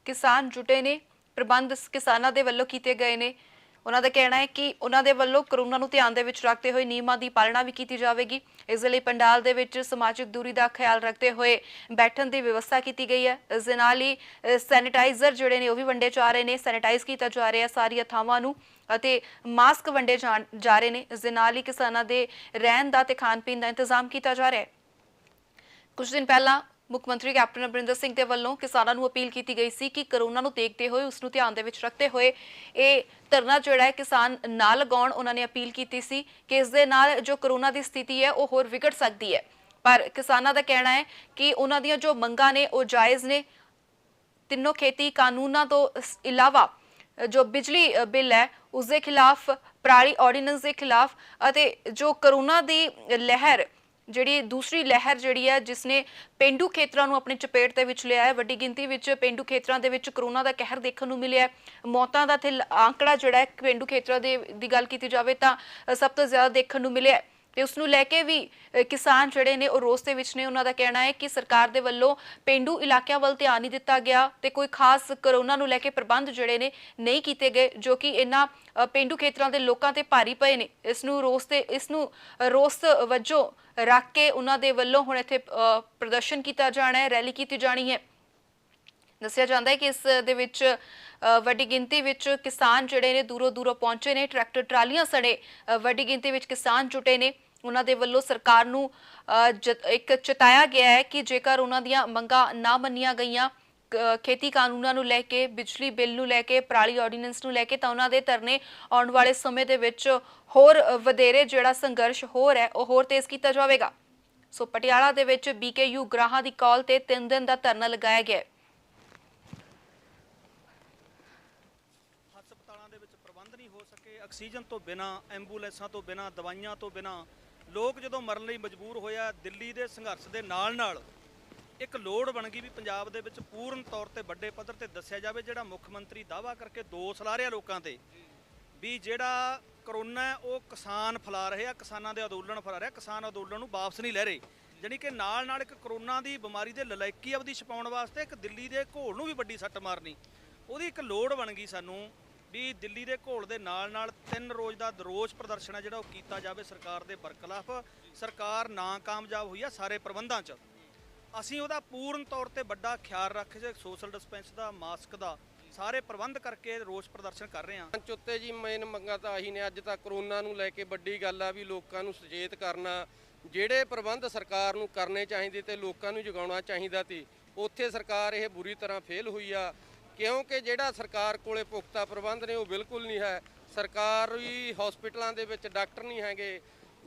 A: ਕਿਸਾਨ ਜੁਟੇ ਨੇ। ਪ੍ਰਬੰਧ ਕਿਸਾਨਾਂ ਦੇ ਵੱਲੋਂ ਕੀਤੇ ਗਏ ਨੇ। ਉਹਨਾਂ ਦਾ ਕਹਿਣਾ ਹੈ ਕਿ ਉਹਨਾਂ ਦੇ ਵੱਲੋਂ ਕਰੋਨਾ ਨੂੰ ਧਿਆਨ ਦੇ ਵਿੱਚ ਰੱਖਦੇ ਹੋਏ ਨਿਯਮਾਂ ਦੀ ਪਾਲਣਾ ਵੀ ਕੀਤੀ ਜਾਵੇਗੀ। ਇਸ ਦੇ ਲਈ ਪੰਡਾਲ ਦੇ ਵਿੱਚ ਸਮਾਜਿਕ ਦੂਰੀ ਦਾ ਖਿਆਲ ਰੱਖਦੇ ਹੋਏ ਬੈਠਣ ਦੀ ਵਿਵਸਥਾ ਕੀਤੀ ਗਈ ਹੈ। ਇਸ ਦੇ ਨਾਲ ਹੀ ਸੈਨੀਟਾਈਜ਼ਰ ਜਿਹੜੇ ਨੇ ਉਹ ਵੀ ਵੰਡੇ ਜਾ ਰਹੇ ਨੇ। ਸੈਨੀਟਾਈਜ਼ ਕੀਤਾ ਜਾ ਰਿਹਾ ਸਾਰੀਆਂ ਥਾਵਾਂ ਨੂੰ ਅਤੇ ਮਾਸਕ ਵੰਡੇ ਜਾ ਰਹੇ ਨੇ। ਇਸ ਦੇ ਨਾਲ ਹੀ ਕਿਸਾਨਾਂ ਦੇ ਰਹਿਣ ਦਾ ਤੇ ਖਾਣ ਪੀਣ ਦਾ ਇੰਤਜ਼ਾਮ ਕੀਤਾ ਜਾ ਰਿਹਾ ਹੈ। ਕੁਝ ਦਿਨ ਪਹਿਲਾਂ ਮੁੱਖ ਮੰਤਰੀ ਕੈਪਟਨ ਅਮਰਿੰਦਰ ਸਿੰਘ ਦੇ ਵੱਲੋਂ ਕਿਸਾਨਾਂ ਨੂੰ ਅਪੀਲ ਕੀਤੀ ਗਈ ਸੀ ਕਿ ਕਰੋਨਾ ਨੂੰ ਦੇਖਦੇ ਹੋਏ ਉਸ ਨੂੰ ਧਿਆਨ ਦੇ ਵਿੱਚ ਰੱਖਦੇ ਹੋਏ ਇਹ ਧਰਨਾ ਜਿਹੜਾ ਹੈ ਕਿਸਾਨ ਨਾ ਲਗਾਉਣ। ਉਹਨਾਂ ਨੇ ਅਪੀਲ ਕੀਤੀ ਸੀ ਕਿ ਇਸ ਦੇ ਨਾਲ ਜੋ ਕਰੋਨਾ ਦੀ ਸਥਿਤੀ ਹੈ ਉਹ ਹੋਰ ਵਿਗੜ ਸਕਦੀ ਹੈ। ਪਰ ਕਿਸਾਨਾਂ ਦਾ ਕਹਿਣਾ ਹੈ ਕਿ ਉਹਨਾਂ ਦੀਆਂ ਜੋ ਮੰਗਾਂ ਨੇ ਉਹ ਜਾਇਜ਼ ਨੇ। ਤਿੰਨੋਂ ਖੇਤੀ ਕਾਨੂੰਨਾਂ ਤੋਂ ਇਲਾਵਾ ਜੋ ਬਿਜਲੀ ਬਿੱਲ ਹੈ ਉਸ ਦੇ ਖਿਲਾਫ, ਪਰਾਲੀ ਆਰਡੀਨੈਂਸ ਦੇ ਖਿਲਾਫ ਅਤੇ ਜੋ ਕਰੋਨਾ ਦੀ ਲਹਿਰ ਜਿਹੜੀ ਦੂਸਰੀ ਲਹਿਰ ਜਿਹੜੀ ਹੈ ਜਿਸਨੇ ਪੇਂਡੂ ਖੇਤਰਾਂ ਨੂੰ ਆਪਣੀ ਚਪੇਟ ਦੇ ਵਿੱਚ ਲਿਆ ਹੈ। ਵੱਡੀ ਗਿਣਤੀ ਵਿੱਚ ਪੇਂਡੂ ਖੇਤਰਾਂ ਦੇ ਵਿੱਚ ਕਰੋਨਾ ਦਾ ਕਹਿਰ ਦੇਖਣ ਨੂੰ ਮਿਲਿਆ। ਮੌਤਾਂ ਦਾ ਤੇ ਆંકੜਾ ਜਿਹੜਾ ਹੈ ਪੇਂਡੂ ਖੇਤਰਾਂ ਦੀ ਗੱਲ ਕੀਤੀ ਜਾਵੇ ਤਾਂ ਸਭ ਤੋਂ ਜ਼ਿਆਦਾ ਦੇਖਣ ਨੂੰ ਮਿਲਿਆ ਤੇ ਉਸ ਨੂੰ ਲੈ ਕੇ ਵੀ ਕਿਸਾਨ ਜਿਹੜੇ ਨੇ ਉਹ ਰੋਸ ਦੇ ਵਿੱਚ ਨੇ। ਉਹਨਾਂ ਦਾ ਕਹਿਣਾ ਹੈ ਕਿ ਸਰਕਾਰ ਦੇ ਵੱਲੋਂ ਪੇਂਡੂ ਇਲਾਕਿਆਂ ਵੱਲ ਧਿਆਨ ਨਹੀਂ ਦਿੱਤਾ ਗਿਆ ਤੇ ਕੋਈ ਖਾਸ ਕਰੋਨਾ ਨੂੰ ਲੈ ਕੇ ਪ੍ਰਬੰਧ ਜਿਹੜੇ ਨੇ ਨਹੀਂ ਕੀਤੇ ਗਏ, ਜੋ ਕਿ ਇਹਨਾਂ ਪੇਂਡੂ ਖੇਤਰਾਂ ਦੇ ਲੋਕਾਂ ਤੇ ਭਾਰੀ ਪਏ ਨੇ। ਇਸ ਨੂੰ ਰੋਸ ਵਜੋਂ ਰੱਖ ਕੇ ਉਹਨਾਂ ਦੇ ਵੱਲੋਂ ਹੁਣ ਇੱਥੇ ਪ੍ਰਦਰਸ਼ਨ ਕੀਤਾ ਜਾਣਾ ਹੈ, ਰੈਲੀ ਕੀਤੀ ਜਾਣੀ ਹੈ। ਦੱਸਿਆ ਜਾਂਦਾ ਹੈ ਕਿ ਇਸ ਦੇ ਵਿੱਚ ਵੱਡੀ ਗਿਣਤੀ ਵਿੱਚ ਕਿਸਾਨ ਜਿਹੜੇ ਨੇ ਦੂਰੋਂ ਪਹੁੰਚੇ ਨੇ। ਟਰੈਕਟਰ ਟਰਾਲੀਆਂ ਸਣੇ ਵੱਡੀ ਗਿਣਤੀ ਵਿੱਚ ਕਿਸਾਨ ਜੁਟੇ ਨੇ। ਉਹਨਾਂ ਦੇ ਵੱਲੋਂ ਸਰਕਾਰ ਨੂੰ ਇੱਕ ਚਿਤਾਇਆ ਗਿਆ ਹੈ ਕਿ ਜੇਕਰ ਉਹਨਾਂ ਦੀਆਂ ਮੰਗਾਂ ਨਾ ਮੰਨੀਆਂ ਗਈਆਂ, ਖੇਤੀ ਕਾਨੂੰਨਾਂ ਨੂੰ ਲੈ ਕੇ, ਬਿਜਲੀ ਬਿੱਲ ਨੂੰ ਲੈ ਕੇ, ਪਰਾਲੀ ਆਰਡੀਨੈਂਸ ਨੂੰ ਲੈ ਕੇ, ਤਾਂ ਉਹਨਾਂ ਦੇ ਧਰਨੇ ਆਉਣ ਵਾਲੇ ਸਮੇਂ ਦੇ ਵਿੱਚ ਹੋਰ ਵਧੇਰੇ ਜਿਹੜਾ ਸੰਘਰਸ਼ ਹੋਰ ਹੈ ਉਹ ਹੋਰ ਤੇਜ਼ ਕੀਤਾ ਜਾਵੇਗਾ। ਸੋ ਪਟਿਆਲਾ ਦੇ ਵਿੱਚ BKU ਉਗਰਾਹਾਂ ਦੀ ਕਾਲ ਤੇ 3 ਦਿਨ ਦਾ ਧਰਨਾ ਲਗਾਇਆ ਗਿਆ ਹੈ।
F: ਹਸਪਤਾਲਾਂ ਦੇ ਵਿੱਚ ਪ੍ਰਬੰਧ ਨਹੀਂ ਹੋ ਸਕੇ, ਆਕਸੀਜਨ ਤੋਂ ਬਿਨਾਂ, ਐਂਬੂਲੈਂਸਾਂ ਤੋਂ ਬਿਨਾਂ, ਦਵਾਈਆਂ ਤੋਂ ਬਿਨਾਂ ਲੋਕ ਜਦੋਂ ਮਰਨ ਲਈ ਮਜਬੂਰ ਹੋਇਆ। ਦਿੱਲੀ ਦੇ ਸੰਘਰਸ਼ ਦੇ ਨਾਲ ਇੱਕ ਲੋੜ ਬਣ ਗਈ ਵੀ ਪੰਜਾਬ ਦੇ ਵਿੱਚ ਪੂਰਨ ਤੌਰ ਤੇ ਵੱਡੇ ਪੱਧਰ ਤੇ ਦੱਸਿਆ ਜਾਵੇ। ਜਿਹੜਾ ਮੁੱਖ ਮੰਤਰੀ ਦਾਅਵਾ ਕਰਕੇ ਦੋਸ਼ ਲਾ ਰਿਹਾ ਲੋਕਾਂ ਤੇ ਵੀ ਜਿਹੜਾ ਕਰੋਨਾ ਉਹ ਕਿਸਾਨ ਫੈਲਾ ਰਹੇ ਆ, ਕਿਸਾਨਾਂ ਦੇ ਅੰਦੋਲਨ ਫੈਲਾ ਰਿਹਾ, ਕਿਸਾਨ ਅੰਦੋਲਨ ਨੂੰ ਵਾਪਸ ਨਹੀਂ ਲੈ ਰਹੇ। ਜਾਣੀ ਕਿ ਨਾਲ ਇੱਕ ਕਰੋਨਾ ਦੀ ਬਿਮਾਰੀ ਦੇ ਲਲਾਇਕੀ ਆਪਦੀ ਛਪਾਉਣ ਵਾਸਤੇ ਇੱਕ ਦਿੱਲੀ ਦੇ ਘੋਲ ਨੂੰ ਵੀ ਵੱਡੀ ਸੱਟ ਮਾਰਨੀ, ਉਹਦੀ ਇੱਕ ਲੋੜ ਬਣ ਗਈ ਸਾਨੂੰ ਵੀ ਦਿੱਲੀ ਦੇ ਘੋਲ ਦੇ ਨਾਲ 3 ਰੋਜ਼ ਦਾ ਰੋਸ ਪ੍ਰਦਰਸ਼ਨ ਹੈ ਜਿਹੜਾ ਉਹ ਕੀਤਾ ਜਾਵੇ ਸਰਕਾਰ ਦੇ ਬਰਖਲਾਫ। ਸਰਕਾਰ ਨਾਕਾਮਯਾਬ ਹੋਈ ਆ ਸਾਰੇ ਪ੍ਰਬੰਧਾਂ 'ਚ। ਅਸੀਂ ਉਹਦਾ ਪੂਰਨ ਤੌਰ ਤੇ ਵੱਡਾ ਖਿਆਲ ਰੱਖ ਕੇ ਸੋਸ਼ਲ ਡਿਸਟੈਂਸ ਦਾ, ਮਾਸਕ ਦਾ ਸਾਰੇ ਪ੍ਰਬੰਧ ਕਰਕੇ ਰੋਸ ਪ੍ਰਦਰਸ਼ਨ ਕਰ ਰਹੇ ਹਾਂ।
G: ਮੰਚ ਉੱਤੇ ਜੀ ਮੇਨ ਮੰਗਾਂ ਤਾਂ ਆਹੀ ਨੇ। ਅੱਜ ਤਾਂ ਕਰੋਨਾ ਨੂੰ ਲੈ ਕੇ ਵੱਡੀ ਗੱਲ ਆ ਵੀ ਲੋਕਾਂ ਨੂੰ ਸੁਚੇਤ ਕਰਨਾ, ਜਿਹੜੇ ਪ੍ਰਬੰਧ ਸਰਕਾਰ ਨੂੰ ਕਰਨੇ ਚਾਹੀਦੇ ਤੇ ਲੋਕਾਂ ਨੂੰ ਜਗਾਉਣਾ ਚਾਹੀਦਾ ਸੀ, ਉੱਥੇ ਸਰਕਾਰ ਇਹ ਬੁਰੀ ਤਰ੍ਹਾਂ ਫੇਲ ਹੋਈ ਆ। ਕਿਉਂਕਿ ਜਿਹੜਾ ਸਰਕਾਰ ਕੋਲੇ ਪੁਖਤਾ ਪ੍ਰਬੰਧ ਨੇ ਉਹ ਬਿਲਕੁਲ ਨਹੀਂ ਹੈ। ਸਰਕਾਰੀ ਹਸਪੀਟਲਾਂ ਦੇ ਵਿੱਚ ਡਾਕਟਰ ਨਹੀਂ ਹੈਗੇ,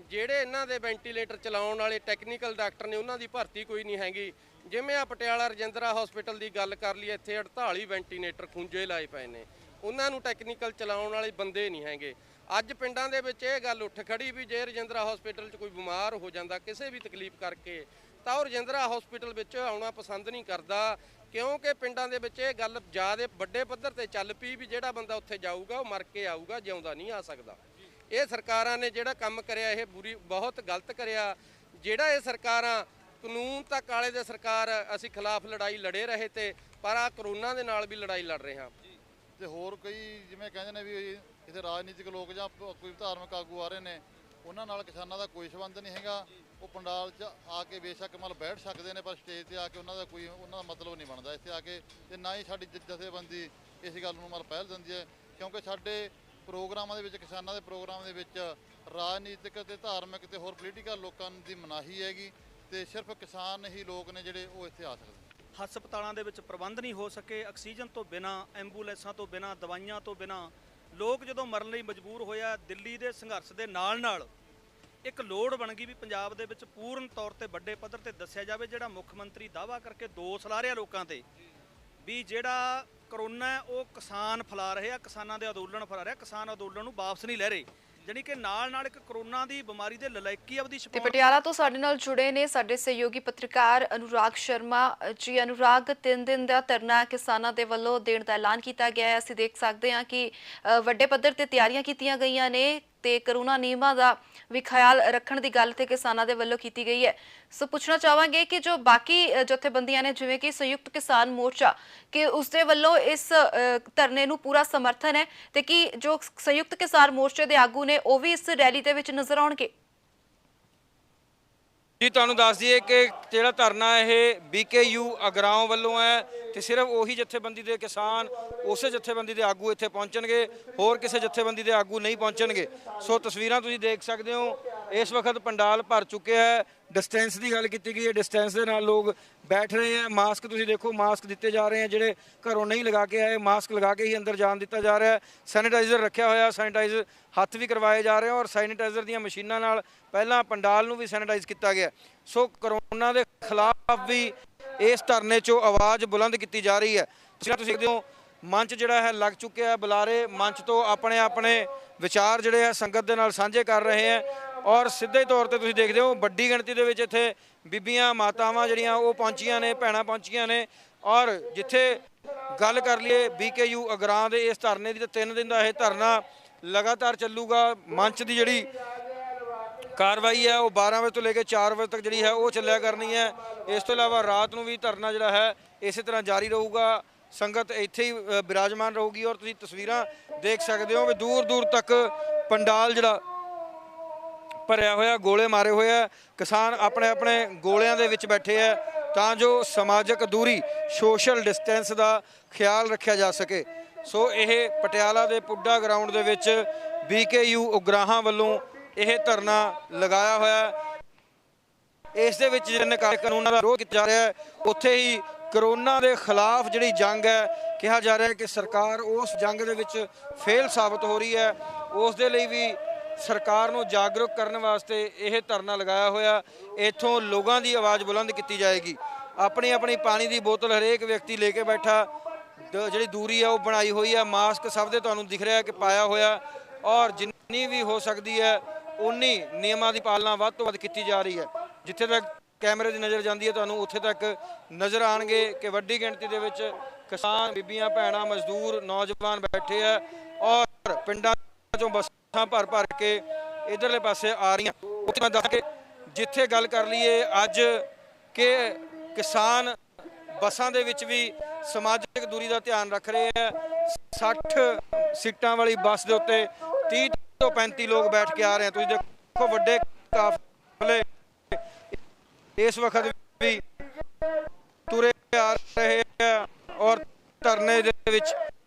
G: ਜਿਹੜੇ ਇਹਨਾਂ ਦੇ ਵੈਂਟੀਲੇਟਰ ਚਲਾਉਣ ਵਾਲੇ ਟੈਕਨੀਕਲ ਡਾਕਟਰ ਨੇ ਉਹਨਾਂ ਦੀ ਭਰਤੀ ਕੋਈ ਨਹੀਂ ਹੈਗੀ। ਜਿਵੇਂ ਆ ਪਟਿਆਲਾ ਰਜਿੰਦਰਾ ਹਸਪੀਟਲ ਦੀ ਗੱਲ ਕਰ ਲਈਏ, ਇੱਥੇ 48 ਵੈਂਟੀਲੇਟਰ ਖੁੰਝੇ ਲਾਏ ਪਏ ਨੇ, ਉਹਨਾਂ ਨੂੰ ਟੈਕਨੀਕਲ ਚਲਾਉਣ ਵਾਲੇ ਬੰਦੇ ਨਹੀਂ ਹੈਗੇ। ਅੱਜ ਪਿੰਡਾਂ ਦੇ ਵਿੱਚ ਇਹ ਗੱਲ ਉੱਠ ਖੜੀ ਵੀ ਜੇ ਰਜਿੰਦਰਾ ਹਸਪੀਟਲ 'ਚ ਕੋਈ ਬਿਮਾਰ ਹੋ ਜਾਂਦਾ ਕਿਸੇ ਵੀ ਤਕਲੀਫ ਕਰਕੇ ਤਾਂ ਉਹ ਰਜਿੰਦਰਾ ਹਸਪੀਟਲ ਵਿੱਚ ਆਉਣਾ ਪਸੰਦ ਨਹੀਂ ਕਰਦਾ, ਕਿਉਂਕਿ ਪਿੰਡਾਂ ਦੇ ਵਿੱਚ ਇਹ ਗੱਲ ਜ਼ਿਆਦਾ ਵੱਡੇ ਪੱਧਰ ਤੇ ਚੱਲ ਪਈ ਵੀ ਜਿਹੜਾ ਬੰਦਾ ਉੱਥੇ ਜਾਊਗਾ ਉਹ ਮਰ ਕੇ ਆਊਗਾ, ਜਿਉਂਦਾ ਨਹੀਂ ਆ ਸਕਦਾ। ਇਹ ਸਰਕਾਰਾਂ ਨੇ ਜਿਹੜਾ ਕੰਮ ਕਰਿਆ ਇਹ ਬਹੁਤ ਗਲਤ ਕਰਿਆ। ਜਿਹੜਾ ਇਹ ਸਰਕਾਰਾਂ ਕਾਨੂੰਨ ਤਾਂ ਕਾਲੇ ਦੇ ਸਰਕਾਰ ਅਸੀਂ ਖਿਲਾਫ ਲੜਾਈ ਲੜੇ ਰਹੇ ਤੇ ਪਰ ਆ ਕਰੋਨਾ ਦੇ ਨਾਲ ਵੀ ਲੜਾਈ ਲੜ ਰਹੇ ਹਾਂ।
H: ਤੇ ਹੋਰ ਕਈ ਜਿਵੇਂ ਕਹਿੰਦੇ ਨੇ ਵੀ ਕਿਸੇ ਰਾਜਨੀਤਿਕ ਲੋਕ ਜਾਂ ਕੋਈ ਧਾਰਮਿਕ ਆਗੂ ਆ ਰਹੇ ਨੇ, ਉਹਨਾਂ ਨਾਲ ਕਿਸਾਨਾਂ ਦਾ ਕੋਈ ਸੰਬੰਧ ਨਹੀਂ ਹੈਗਾ। ਉਹ ਪੰਡਾਲ 'ਚ ਆ ਕੇ ਬੇਸ਼ੱਕ ਮਤਲਬ ਬੈਠ ਸਕਦੇ ਨੇ, ਪਰ ਸਟੇਜ ਤੇ ਆ ਕੇ ਉਹਨਾਂ ਦਾ ਮਤਲਬ ਨਹੀਂ ਬਣਦਾ ਇੱਥੇ ਆ ਕੇ। ਤੇ ਨਾ ਹੀ ਸਾਡੀ ਜਥੇਬੰਦੀ ਇਸ ਗੱਲ ਨੂੰ ਮਤਲਬ ਪਹਿਲ ਦਿੰਦੀ ਹੈ, ਕਿਉਂਕਿ ਸਾਡੇ ਪ੍ਰੋਗਰਾਮਾਂ ਦੇ ਵਿੱਚ, ਕਿਸਾਨਾਂ ਦੇ ਪ੍ਰੋਗਰਾਮ ਦੇ ਵਿੱਚ ਰਾਜਨੀਤਿਕ ਤੇ ਧਾਰਮਿਕ ਤੇ ਹੋਰ ਪੋਲੀਟੀਕਲ ਲੋਕਾਂ ਦੀ ਮਨਾਹੀ ਹੈਗੀ ਤੇ ਸਿਰਫ ਕਿਸਾਨ ਹੀ ਲੋਕ ਨੇ ਜਿਹੜੇ ਉਹ ਇੱਥੇ ਆ ਸਕਦੇ।
F: ਹਸਪਤਾਲਾਂ ਦੇ ਵਿੱਚ ਪ੍ਰਬੰਧ ਨਹੀਂ ਹੋ ਸਕੇ, ਆਕਸੀਜਨ ਤੋਂ ਬਿਨਾਂ, ਐਂਬੂਲੈਂਸਾਂ ਤੋਂ ਬਿਨਾਂ, ਦਵਾਈਆਂ ਤੋਂ ਬਿਨਾਂ ਲੋਕ ਜਦੋਂ ਮਰਨ ਲਈ ਮਜਬੂਰ ਹੋਇਆ। ਦਿੱਲੀ ਦੇ ਸੰਘਰਸ਼ ਦੇ ਨਾਲ ਇੱਕ ਲੋੜ ਬਣ ਗਈ ਵੀ ਪੰਜਾਬ ਦੇ ਵਿੱਚ ਪੂਰਨ ਤੌਰ ਤੇ ਵੱਡੇ ਪੱਧਰ ਤੇ ਦੱਸਿਆ ਜਾਵੇ। ਜਿਹੜਾ ਮੁੱਖ ਮੰਤਰੀ ਦਾਅਵਾ ਕਰਕੇ ਦੋਸ਼ ਲਾ ਰਿਹਾ ਲੋਕਾਂ ਤੇ ਵੀ ਜਿਹੜਾ ਕਰੋਨਾ ਉਹ ਕਿਸਾਨ ਫੈਲਾ ਰਹੇ ਆ, ਕਿਸਾਨਾਂ ਦੇ ਅੰਦੋਲਨ ਫੈਲਾ ਰਿਹਾ, ਕਿਸਾਨ ਅੰਦੋਲਨ ਨੂੰ ਵਾਪਸ ਨਹੀਂ ਲੈ ਰਹੇ, ਜਾਣੀ ਕਿ ਨਾਲ ਇੱਕ ਕਰੋਨਾ ਦੀ ਬਿਮਾਰੀ ਦੇ ਲਲਾਇਕੀ ਅਵਧੀ
A: ਤੇ
F: ਛਪਾਉਣ।
A: ਪਟਿਆਲਾ ਤੋਂ ਸਾਡੇ ਨਾਲ ਜੁੜੇ ਨੇ ਸਾਡੇ ਸਹਿਯੋਗੀ ਪੱਤਰਕਾਰ ਅਨੁਰਾਗ ਸ਼ਰਮਾ ਜੀ। ਅਨੁਰਾਗ, 3 ਦਿਨ ਦਾ ਧਰਨਾ ਕਿਸਾਨਾਂ ਦੇ ਵੱਲੋਂ ਦੇਣ ਦਾ ਐਲਾਨ ਕੀਤਾ ਗਿਆ ਹੈ। ਅਸੀਂ ਦੇਖ ਸਕਦੇ ਹਾਂ ਕਿ ਵੱਡੇ ਪੱਧਰ ਤੇ ਤਿਆਰੀਆਂ ਕੀਤੀਆਂ ਗਈਆਂ ਨੇ ਤੇ ਕਰੋਨਾ ਨਿਯਮਾਂ ਦਾ ਵੀ ਖਿਆਲ ਰੱਖਣ ਦੀ ਗੱਲ ਤੇ ਕਿਸਾਨਾਂ ਦੇ ਵੱਲੋਂ ਕੀਤੀ ਗਈ ਹੈ। ਸੋ ਪੁੱਛਣਾ ਚਾਹਾਂਗੇ ਕਿ ਜੋ ਬਾਕੀ ਜਥੇਬੰਦੀਆਂ ਨੇ ਜਿਵੇਂ ਕਿ ਸੰਯੁਕਤ ਕਿਸਾਨ ਮੋਰਚਾ, ਕਿ ਉਸਦੇ ਵੱਲੋਂ ਇਸ ਧਰਨੇ ਨੂੰ ਪੂਰਾ ਸਮਰਥਨ ਹੈ ਤੇ ਕਿ ਜੋ ਸੰਯੁਕਤ ਕਿਸਾਨ ਮੋਰਚੇ ਦੇ ਆਗੂ ਨੇ ਉਹ ਵੀ ਇਸ ਰੈਲੀ ਦੇ ਵਿੱਚ ਨਜ਼ਰ ਆਉਣਗੇ?
I: ਜੀ ਤੁਹਾਨੂੰ ਦੱਸ ਦਈਏ ਕਿ ਜਿਹੜਾ ਧਰਨਾ ਇਹ BKU ਅਗਰਾਓਂ ਵੱਲੋਂ ਹੈ ਤੇ ਸਿਰਫ ਉਹੀ ਜਥੇਬੰਦੀ ਦੇ ਕਿਸਾਨ, ਉਸੇ ਜਥੇਬੰਦੀ ਦੇ ਆਗੂ ਇੱਥੇ ਪਹੁੰਚਣਗੇ, ਹੋਰ ਕਿਸੇ ਜਥੇਬੰਦੀ ਦੇ ਆਗੂ ਨਹੀਂ ਪਹੁੰਚਣਗੇ। ਸੋ ਤਸਵੀਰਾਂ ਤੁਸੀਂ ਦੇਖ ਸਕਦੇ ਹੋ, ਇਸ ਵਕਤ ਪੰਡਾਲ ਭਰ ਚੁੱਕਿਆ ਹੈ। ਡਿਸਟੈਂਸ ਦੀ ਗੱਲ ਕੀਤੀ ਗਈ ਹੈ, ਡਿਸਟੈਂਸ ਦੇ ਨਾਲ ਲੋਕ ਬੈਠ ਰਹੇ ਹੈ। ਮਾਸਕ ਤੁਸੀਂ ਦੇਖੋ, ਮਾਸਕ ਦਿੱਤੇ ਜਾ ਰਹੇ ਹੈ, ਜਿਹੜੇ ਘਰੋਂ ਨਹੀਂ ਲਗਾ ਕੇ ਆਏ ਮਾਸਕ ਲਗਾ ਕੇ ਹੀ ਅੰਦਰ ਜਾਣ ਦਿੱਤਾ ਜਾ ਰਿਹਾ ਹੈ। ਸੈਨੀਟਾਈਜ਼ਰ ਰੱਖਿਆ ਹੋਇਆ, ਸੈਨੀਟਾਈਜ਼ਰ ਹੱਥ ਵੀ ਕਰਵਾਏ ਜਾ ਰਹੇ ਔਰ ਸੈਨੀਟਾਈਜ਼ਰ ਦੀਆਂ ਮਸ਼ੀਨਾਂ ਨਾਲ ਪਹਿਲਾਂ ਪੰਡਾਲ ਨੂੰ ਵੀ ਸੈਨੀਟਾਈਜ਼ ਕੀਤਾ ਗਿਆ। ਸੋ ਕਰੋਨਾ ਦੇ ਖਿਲਾਫ ਵੀ ਇਸ ਧਰਨੇ 'ਚੋਂ ਆਵਾਜ਼ ਬੁਲੰਦ ਕੀਤੀ ਜਾ ਰਹੀ ਹੈ। ਤੁਸੀਂ ਦੇਖਦੇ ਹੋ ਮੰਚ ਜਿਹੜਾ ਹੈ ਲੱਗ ਚੁੱਕਿਆ ਹੈ, ਬੁਲਾਰੇ ਮੰਚ ਤੋਂ ਆਪਣੇ ਵਿਚਾਰ ਜਿਹੜੇ ਹੈ ਸੰਗਤ ਦੇ ਨਾਲ ਸਾਂਝੇ ਕਰ ਰਹੇ ਹੈ ਔਰ ਸਿੱਧੇ ਤੌਰ ਤੇ ਤੁਸੀਂ ਦੇਖਦੇ ਹੋ ਵੱਡੀ ਗਿਣਤੀ ਦੇ ਵਿੱਚ ਇੱਥੇ ਬੀਬੀਆਂ, ਮਾਤਾਵਾਂ ਜਿਹੜੀਆਂ ਉਹ ਪਹੁੰਚੀਆਂ ਨੇ, ਭੈਣਾਂ ਪਹੁੰਚੀਆਂ ਨੇ। ਔਰ ਜਿੱਥੇ ਗੱਲ ਕਰ ਲਈਏ BKU ਅਗਰਾਂ ਦੇ ਇਸ ਧਰਨੇ ਦੀ, ਤਾਂ 3 ਦਿਨ ਦਾ ਇਹ ਧਰਨਾ ਲਗਾਤਾਰ ਚੱਲੂਗਾ। ਮੰਚ ਦੀ ਜਿਹੜੀ ਕਾਰਵਾਈ ਹੈ ਉਹ 12 ਵਜੇ ਤੋਂ ਲੈ ਕੇ 4 ਵਜੇ ਤੱਕ ਜਿਹੜੀ ਹੈ ਉਹ ਚੱਲਿਆ ਕਰਨੀ ਹੈ। ਇਸ ਤੋਂ ਇਲਾਵਾ ਰਾਤ ਨੂੰ ਵੀ ਧਰਨਾ ਜਿਹੜਾ ਹੈ ਇਸੇ ਤਰ੍ਹਾਂ ਜਾਰੀ ਰਹੂਗਾ। ਸੰਗਤ ਇੱਥੇ ਹੀ ਬਿਰਾਜਮਾਨ ਰਹੂਗੀ ਔਰ ਤੁਸੀਂ ਤਸਵੀਰਾਂ ਦੇਖ ਸਕਦੇ ਹੋ ਵੀ ਦੂਰ ਤੱਕ ਪੰਡਾਲ ਜਿਹੜਾ ਭਰਿਆ ਹੋਇਆ, ਗੋਲੇ ਮਾਰੇ ਹੋਏ ਆ। ਕਿਸਾਨ ਆਪਣੇ ਗੋਲਿਆਂ ਦੇ ਵਿੱਚ ਬੈਠੇ ਆ ਤਾਂ ਜੋ ਸਮਾਜਿਕ ਦੂਰੀ, ਸੋਸ਼ਲ ਡਿਸਟੈਂਸ ਦਾ ਖਿਆਲ ਰੱਖਿਆ ਜਾ ਸਕੇ। ਸੋ ਇਹ ਪਟਿਆਲਾ ਦੇ ਪੁੱਡਾ ਗਰਾਊਂਡ ਦੇ ਵਿੱਚ BKU ਉਗਰਾਹਾਂ ਵੱਲੋਂ ਇਹ ਧਰਨਾ ਲਗਾਇਆ ਹੋਇਆ। ਇਸ ਦੇ ਵਿੱਚ ਜਿਨ ਕਾਨੂੰਨਾਂ ਦਾ ਵਿਰੋਧ ਕੀਤਾ ਜਾ ਰਿਹਾ ਹੈ, ਉੱਥੇ ਹੀ ਕਰੋਨਾ ਦੇ ਖਿਲਾਫ ਜਿਹੜੀ ਜੰਗ ਹੈ, ਕਿਹਾ ਜਾ ਰਿਹਾ ਹੈ ਕਿ ਸਰਕਾਰ ਉਸ ਜੰਗ ਦੇ ਵਿੱਚ ਫੇਲ ਸਾਬਤ ਹੋ ਰਹੀ ਹੈ। ਉਸ ਦੇ ਲਈ ਵੀ ਸਰਕਾਰ ਨੂੰ ਜਾਗਰੂਕ ਕਰਨ ਵਾਸਤੇ ਇਹ ਧਰਨਾ ਲਗਾਇਆ ਹੋਇਆ। ਇੱਥੋਂ ਲੋਕਾਂ ਦੀ ਆਵਾਜ਼ ਬੁਲੰਦ ਕੀਤੀ ਜਾਏਗੀ। ਆਪਣੀ ਪਾਣੀ ਦੀ ਬੋਤਲ ਹਰੇਕ ਵਿਅਕਤੀ ਲੈ ਕੇ ਬੈਠਾ, ਜਿਹੜੀ ਦੂਰੀ ਹੈ ਉਹ ਬਣਾਈ ਹੋਈ ਹੈ। ਮਾਸਕ ਸਭ ਦੇ ਤੁਹਾਨੂੰ ਦਿਖ ਰਿਹਾ ਕਿ ਪਾਇਆ ਹੋਇਆ ਔਰ ਜਿੰਨੀ ਵੀ ਹੋ ਸਕਦੀ ਹੈ ਉਨੀ ਨਿਯਮਾਂ ਦੀ ਪਾਲਣਾ ਵੱਧ ਤੋਂ ਵੱਧ ਕੀਤੀ ਜਾ ਰਹੀ ਹੈ। ਜਿੱਥੇ ਤੱਕ ਕੈਮਰੇ ਦੀ ਨਜ਼ਰ ਜਾਂਦੀ ਹੈ ਤੁਹਾਨੂੰ ਉੱਥੇ ਤੱਕ ਨਜ਼ਰ ਆਣਗੇ ਕਿ ਵੱਡੀ ਗਿਣਤੀ ਦੇ ਵਿੱਚ ਕਿਸਾਨ, ਬੀਬੀਆਂ, ਭੈਣਾਂ, ਮਜ਼ਦੂਰ, ਨੌਜਵਾਨ ਬੈਠੇ ਆ ਔਰ ਪਿੰਡਾਂ ਚੋਂ ਬੱਸਾਂ ਭਰ ਕੇ ਇਧਰਲੇ ਪਾਸੇ ਆ ਰਹੀਆਂ। ਉੱਥੇ ਮੈਂ ਦੱਸ ਕੇ ਜਿੱਥੇ ਗੱਲ ਕਰ ਲਈਏ ਅੱਜ ਕਿ ਕਿਸਾਨ ਬੱਸਾਂ ਦੇ ਵਿੱਚ ਵੀ ਸਮਾਜਿਕ ਦੂਰੀ ਦਾ ਧਿਆਨ ਰੱਖ ਰਹੇ ਆ। 60 ਸੀਟਾਂ ਵਾਲੀ ਬੱਸ ਦੇ ਉੱਤੇ 30 ਤੋਂ 35 ਲੋਕ ਬੈਠ ਕੇ ਆ ਰਹੇ ਆ। ਤੁਸੀਂ ਦੇਖੋ ਵੱਡੇ ਕਾਫਲੇ ਇਸ ਵਕਤ ਵੀ ਤੁਰੇ ਆ ਰਹੇ ਆ ਔਰ ਧਰਨੇ ਦੇ ਵਿੱਚ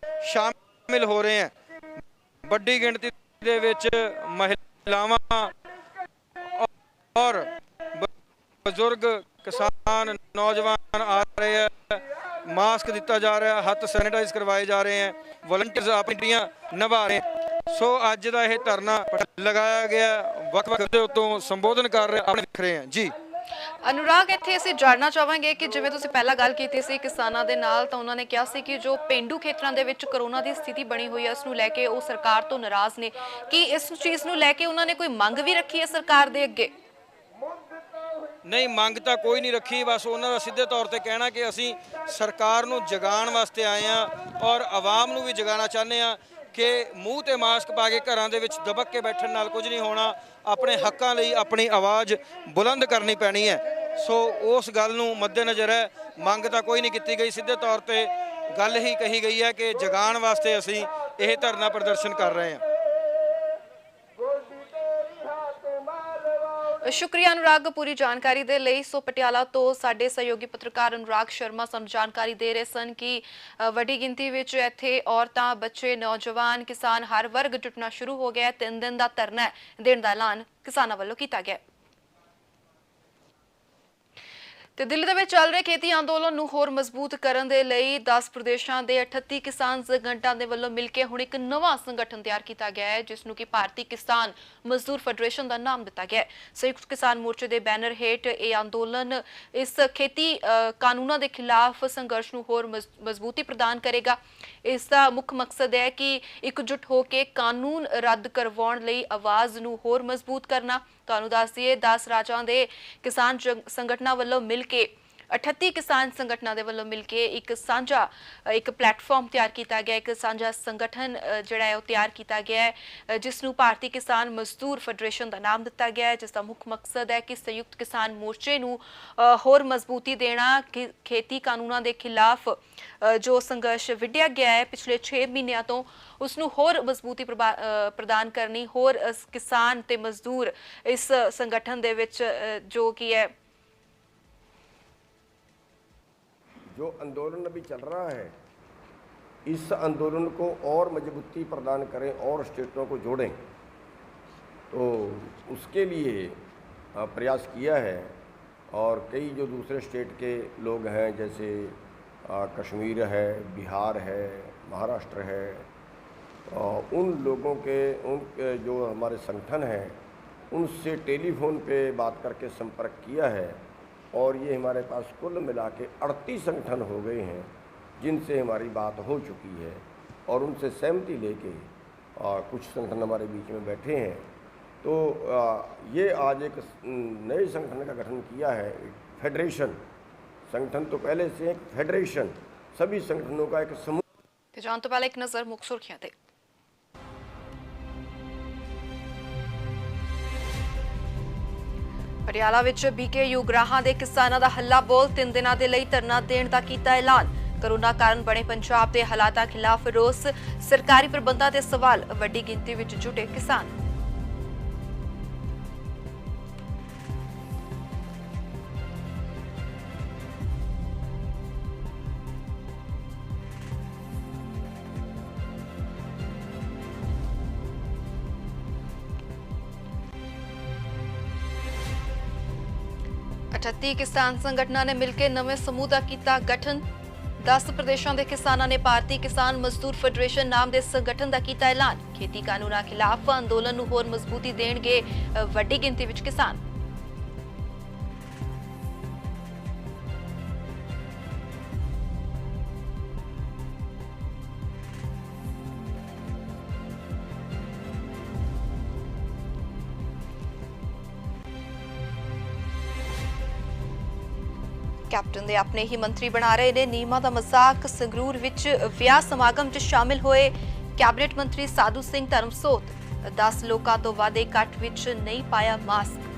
I: ਸ਼ਾਮਿਲ ਹੋ ਰਹੇ ਆ। ਵੱਡੀ ਗਿਣਤੀ ਦੇ ਵਿੱਚ ਮਹਿਲਾਵਾਂ ਔਰ ਬਜ਼ੁਰਗ ਕਿਸਾਨ ਨੌਜਵਾਨ ਆ ਰਹੇ ਆ। ਮਾਸਕ ਦਿੱਤਾ ਜਾ ਰਿਹਾ, ਹੱਥ ਸੈਨੀਟਾਈਜ਼ ਕਰਵਾਏ ਜਾ ਰਹੇ ਆ, ਵਲੰਟੀਅਰਸ ਆਪਣੀ ਡਿਊਟੀਆਂ ਨਿਭਾ ਰਹੇ। ਸੋ ਅੱਜ ਦਾ ਇਹ ਧਰਨਾ ਲਗਾਇਆ ਗਿਆ, ਵੱਖ-ਵੱਖ ਦੇ ਉੱਤੋਂ ਸੰਬੋਧਨ ਕਰ ਰਹੇ ਆਪਣੇ ਵਿਖ ਰਹੇ ਆ ਜੀ।
A: ਅਨੁਰਾਗ, ਇੱਥੇ ਅਸੀਂ ਜਾਣਨਾ ਚਾਹਾਂਗੇ ਕਿ ਜਿਵੇਂ ਤੁਸੀਂ ਪਹਿਲਾਂ ਗੱਲ ਕੀਤੀ ਸੀ ਕਿਸਾਨਾਂ ਦੇ ਨਾਲ, ਤਾਂ ਉਹਨਾਂ ਨੇ ਕਿਹਾ ਸੀ ਕਿ ਜੋ ਪਿੰਡੂ ਖੇਤਰਾਂ ਦੇ ਵਿੱਚ ਕਰੋਨਾ ਦੀ ਸਥਿਤੀ ਬਣੀ ਹੋਈ ਹੈ ਉਸ ਨੂੰ ਲੈ ਕੇ ਉਹ ਸਰਕਾਰ ਤੋਂ ਨਾਰਾਜ਼ ਨੇ। ਕਿ ਇਸ ਚੀਜ਼ ਨੂੰ ਲੈ ਕੇ ਉਹਨਾਂ ਨੇ ਕੋਈ ਮੰਗ ਵੀ ਰੱਖੀ ਹੈ ਸਰਕਾਰ ਦੇ ਅੱਗੇ?
I: ਨਹੀਂ, ਮੰਗ ਤਾਂ ਕੋਈ ਨਹੀਂ ਰੱਖੀ, ਬਸ ਉਹਨਾਂ ਦਾ ਸਿੱਧੇ ਤੌਰ ਤੇ ਕਹਿਣਾ ਕਿ ਅਸੀਂ ਸਰਕਾਰ ਨੂੰ ਜਗਾਉਣ ਵਾਸਤੇ ਆਏ ਹਾਂ ਔਰ ਆਵਾਮ ਨੂੰ ਵੀ ਜਗਾਉਣਾ ਚਾਹੁੰਦੇ ਹਾਂ ਕਿ ਮੂੰਹ ਤੇ ਮਾਸਕ ਪਾ ਕੇ ਘਰਾਂ ਦੇ ਵਿੱਚ ਦਬਕ ਕੇ ਬੈਠਣ ਨਾਲ ਕੁਝ ਨਹੀਂ ਹੋਣਾ। ਆਪਣੇ ਹੱਕਾਂ ਲਈ ਆਪਣੀ ਆਵਾਜ਼ ਬੁਲੰਦ ਕਰਨੀ ਪੈਣੀ ਹੈ। ਸੋ ਉਸ ਗੱਲ ਨੂੰ ਮੱਦੇਨਜ਼ਰ ਹੈ, ਮੰਗ ਤਾਂ ਕੋਈ ਨਹੀਂ ਕੀਤੀ ਗਈ, ਸਿੱਧੇ ਤੌਰ ਤੇ ਗੱਲ ਹੀ ਕਹੀ ਗਈ ਹੈ ਕਿ ਜਗਾਉਣ ਵਾਸਤੇ ਅਸੀਂ ਇਹ ਧਰਨਾ ਪ੍ਰਦਰਸ਼ਨ ਕਰ ਰਹੇ ਹਾਂ।
A: ਸ਼ੁਕਰੀਆ ਅਨੁਰਾਗ ਪੂਰੀ ਜਾਣਕਾਰੀ ਦੇ ਲਈ। ਸੋ ਪਟਿਆਲਾ ਤੋਂ ਸਾਡੇ ਸਹਿਯੋਗੀ ਪੱਤਰਕਾਰ ਅਨੁਰਾਗ ਸ਼ਰਮਾ ਸਾਨੂੰ ਜਾਣਕਾਰੀ ਦੇ ਰਹੇ ਸਨ ਕਿ ਵੱਡੀ ਗਿਣਤੀ ਵਿੱਚ ਇੱਥੇ ਔਰਤਾਂ, ਬੱਚੇ, ਨੌਜਵਾਨ, ਕਿਸਾਨ ਹਰ ਵਰਗ ਜੁਟਣਾ ਸ਼ੁਰੂ ਹੋ ਗਿਆ। 3 ਦਿਨ ਦਾ ਧਰਨਾ ਦੇਣ ਦਾ ਐਲਾਨ ਕਿਸਾਨਾਂ ਵੱਲੋਂ ਕੀਤਾ ਗਿਆ। ਤੇ ਦਿੱਲੀ ਦੇ ਵਿੱਚ ਚੱਲ ਰਹੇ ਖੇਤੀ ਅੰਦੋਲਨ ਨੂੰ ਹੋਰ ਮਜ਼ਬੂਤ ਕਰਨ ਦੇ ਲਈ 10 ਪ੍ਰਦੇਸ਼ਾਂ ਦੇ 38 ਕਿਸਾਨ ਸੰਗਠਨਾਂ ਦੇ ਵੱਲੋਂ ਮਿਲ ਕੇ ਹੁਣ ਇੱਕ ਨਵਾਂ ਸੰਗਠਨ ਤਿਆਰ ਕੀਤਾ ਗਿਆ ਹੈ, ਜਿਸ ਨੂੰ ਕਿ ਭਾਰਤੀ ਕਿਸਾਨ ਮਜ਼ਦੂਰ ਫੈਡਰੇਸ਼ਨ ਦਾ ਨਾਮ ਦਿੱਤਾ ਗਿਆ ਹੈ। ਸੰਯੁਕਤ ਕਿਸਾਨ ਮੋਰਚੇ ਦੇ ਬੈਨਰ ਹੇਠ ਇਹ ਅੰਦੋਲਨ ਇਸ ਖੇਤੀ ਕਾਨੂੰਨਾਂ ਦੇ ਖਿਲਾਫ ਸੰਘਰਸ਼ ਨੂੰ ਹੋਰ ਮਜ਼ਬੂਤੀ ਪ੍ਰਦਾਨ ਕਰੇਗਾ। ਇਸ ਦਾ ਮੁੱਖ ਮਕਸਦ ਹੈ ਕਿ ਇਕਜੁੱਟ ਹੋ ਕੇ ਕਾਨੂੰਨ ਰੱਦ ਕਰਵਾਉਣ ਲਈ ਆਵਾਜ਼ ਨੂੰ ਹੋਰ ਮਜ਼ਬੂਤ ਕਰਨਾ। ਤੁਹਾਨੂੰ ਦੱਸ ਦਈਏ 10 ਰਾਜਾਂ ਦੇ ਕਿਸਾਨ ਸੰਗਠਨਾਂ ਵੱਲੋਂ ਮਿਲ ਕੇ 38 ਕਿਸਾਨ ਸੰਗਠਨਾਂ ਦੇ ਵੱਲੋਂ ਮਿਲ ਕੇ ਇੱਕ ਸਾਂਝਾ ਪਲੇਟਫਾਰਮ ਤਿਆਰ ਕੀਤਾ ਗਿਆ, ਇੱਕ ਸਾਂਝਾ ਸੰਗਠਨ ਜਿਹੜਾ ਹੈ ਉਹ ਤਿਆਰ ਕੀਤਾ ਗਿਆ ਹੈ, ਜਿਸ ਨੂੰ ਭਾਰਤੀ ਕਿਸਾਨ ਮਜ਼ਦੂਰ ਫੈਡਰੇਸ਼ਨ ਦਾ ਨਾਮ ਦਿੱਤਾ ਗਿਆ ਹੈ, ਜਿਸ ਦਾ ਮੁੱਖ ਮਕਸਦ ਹੈ ਕਿ ਸੰਯੁਕਤ ਕਿਸਾਨ ਮੋਰਚੇ ਨੂੰ ਹੋਰ ਮਜ਼ਬੂਤੀ ਦੇਣਾ। ਖੇਤੀ ਕਾਨੂੰਨਾਂ ਦੇ ਖਿਲਾਫ ਜੋ ਸੰਘਰਸ਼ ਵਿੱਢਿਆ ਗਿਆ ਹੈ ਪਿਛਲੇ 6 ਮਹੀਨਿਆਂ ਤੋਂ, ਉਸ ਨੂੰ ਹੋਰ ਮਜ਼ਬੂਤੀ ਪ੍ਰਦਾਨ ਕਰਨੀ। ਹੋਰ ਕਿਸਾਨ ਤੇ ਮਜ਼ਦੂਰ ਇਸ ਸੰਗਠਨ ਦੇ ਵਿੱਚ ਜੋ ਕਿ ਹੈ
J: जो आंदोलन अभी चल रहा है, इस आंदोलन को और मजबूती प्रदान करें और स्टेटों को जोड़ें, तो उसके लिए प्रयास किया है। और कई जो दूसरे स्टेट के लोग हैं, जैसे कश्मीर है, बिहार है, महाराष्ट्र है, उन लोगों के जो हमारे संगठन हैं उनसे टेलीफोन पे बात करके संपर्क किया है और ये हमारे पास कुल मिला के 38 संगठन हो गए हैं जिनसे हमारी बात हो चुकी है और उनसे सहमति लेके कुछ संगठन हमारे बीच में बैठे हैं। तो ये आज एक नए संगठन का गठन किया है, फेडरेशन। संगठन तो पहले से एक फेडरेशन, सभी संगठनों का एक समूह।
A: जान तो पहले एक नज़र मुख्य सुर्खियां ते। ਪਟਿਆਲਾ ਵਿੱਚ BKU ਗਰਾਹਾਂ ਦੇ ਕਿਸਾਨਾਂ ਦਾ ਹੱਲਾ ਬੋਲ 3 ਦਿਨਾਂ ਦੇ ਲਈ ਧਰਨਾ ਦੇਣ ਦਾ ਕੀਤਾ ਐਲਾਨ। ਕਰੋਨਾ ਕਾਰਨ ਬਣੇ ਪੰਜਾਬ ਦੇ ਹਾਲਾਤਾਂ ਖਿਲਾਫ ਰੋਸ, ਸਰਕਾਰੀ ਪ੍ਰਬੰਧਾਂ ਤੇ ਸਵਾਲ, ਵੱਡੀ ਗਿਣਤੀ ਵਿੱਚ ਜੁਟੇ ਕਿਸਾਨ। किसान संगठनों ने मिलकर नवे समूह का किया गठन। 10 प्रदेशों के किसानों ने भारतीय किसान मजदूर फेडरेशन नाम के संगठन का किया ऐलान। खेती कानूनों खिलाफ अंदोलन नूं होर मजबूती देणगे वड्डी गिनती विच किसान। कैप्टन दे अपने ही मंत्री बना रहे ने नियमां दा मजाक। संगरूर विच विआह समागम च शामिल होए कैबिनेट मंत्री साधु सिंह धर्मसोत। 10 लोकां तो वध इकट्ठ विच नहीं पाया मास्क।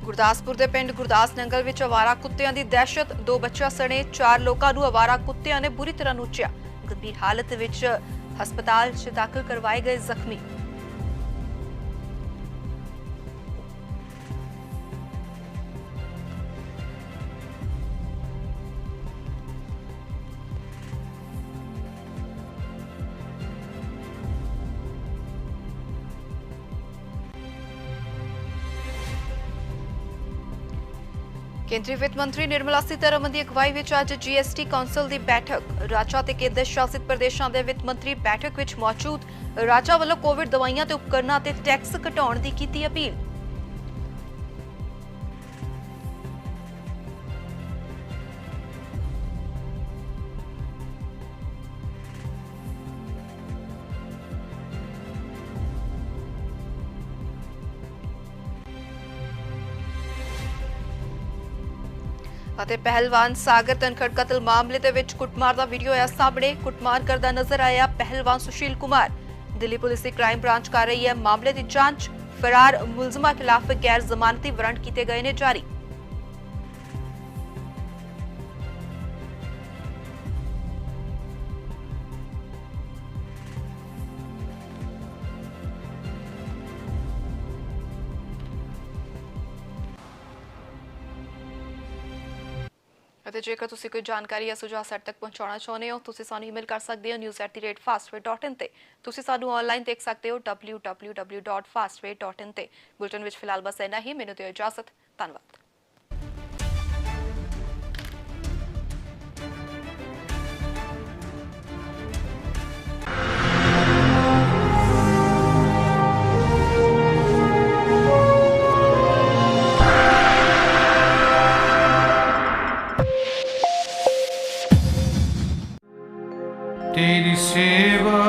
A: ਗੁਰਦਾਸਪੁਰ ਦੇ ਪਿੰਡ ਗੁਰਦਾਸ ਨੰਗਲ ਵਿੱਚ ਅਵਾਰਾ ਕੁੱਤਿਆਂ ਦੀ ਦਹਿਸ਼ਤ, 2 ਬੱਚਿਆਂ ਸਣੇ 4 ਲੋਕਾਂ ਨੂੰ ਅਵਾਰਾ ਕੁੱਤਿਆਂ ਨੇ ਬੁਰੀ ਤਰ੍ਹਾਂ ਨੁਚਿਆ। ਗੰਭੀਰ ਹਾਲਤ ਵਿੱਚ ਹਸਪਤਾਲ 'ਚ ਦਾਖਲ ਕਰਵਾਏ ਗਏ ਜ਼ਖਮੀ। ਕੇਂਦਰੀ ਵਿੱਤ ਮੰਤਰੀ ਨਿਰਮਲਾ ਸੀਤਾਰਮਨ ਦੀ ਅਗਵਾਈ ਵਿੱਚ ਅੱਜ GST ਕੌਂਸਲ ਦੀ ਬੈਠਕ। ਰਾਜਾਂ ਤੇ ਕੇਂਦਰ ਸ਼ਾਸਿਤ ਪ੍ਰਦੇਸ਼ਾਂ ਦੇ ਵਿੱਤ ਮੰਤਰੀ ਬੈਠਕ ਵਿੱਚ ਮੌਜੂਦ। ਰਾਜਾਂ ਵੱਲੋਂ ਕੋਵਿਡ ਦਵਾਈਆਂ ਤੇ ਉਪਕਰਨਾਂ ਤੇ ਟੈਕਸ ਘਟਾਉਣ ਦੀ ਕੀਤੀ ਅਪੀਲ। ਅਤੇ ਪਹਿਲਵਾਨ ਸਾਗਰ ਧਨਖੜ ਕਤਲ ਮਾਮਲੇ ਦੇ ਵਿੱਚ ਕੁੱਟਮਾਰ ਦਾ ਵੀਡੀਓ ਆਇਆ ਸਾਹਮਣੇ। ਕੁੱਟਮਾਰ ਕਰਦਾ ਨਜ਼ਰ ਆਇਆ ਪਹਿਲਵਾਨ ਸੁਸ਼ੀਲ ਕੁਮਾਰ। ਦਿੱਲੀ ਪੁਲਿਸ ਦੀ ਕ੍ਰਾਈਮ ਬ੍ਰਾਂਚ ਕਰ ਰਹੀ ਹੈ ਮਾਮਲੇ ਦੀ ਜਾਂਚ। ਫਰਾਰ ਮੁਲਜ਼ਮਾਂ ਖਿਲਾਫ ਗੈਰ ਜ਼ਮਾਨਤੀ ਵਾਰੰਟ ਕੀਤੇ ਗਏ ਨੇ ਜਾਰੀ। ਅਤੇ ਜੇਕਰ ਤੁਸੀਂ ਕੋਈ ਜਾਣਕਾਰੀ ਜਾਂ ਸੁਝਾਅ ਸਾਡੇ ਤੱਕ ਪਹੁੰਚਾਉਣਾ ਚਾਹੁੰਦੇ ਹੋ, ਤੁਸੀਂ ਸਾਨੂੰ ਈਮੇਲ ਕਰ ਸਕਦੇ ਹੋ news@fastway.in ਤੇ। ਤੁਸੀਂ ਸਾਨੂੰ ਆਨਲਾਈਨ ਦੇਖ ਸਕਦੇ ਹੋ www.fastway.in ਤੇ। ਬੁਲਟਨ ਵਿੱਚ ਫਿਲਹਾਲ ਬਸ ਇੰਨਾ ਹੀ। ਮੈਨੂੰ ਦਿਓ ਇਜਾਜ਼ਤ। ਧੰਨਵਾਦ।
K: तेरी सेवा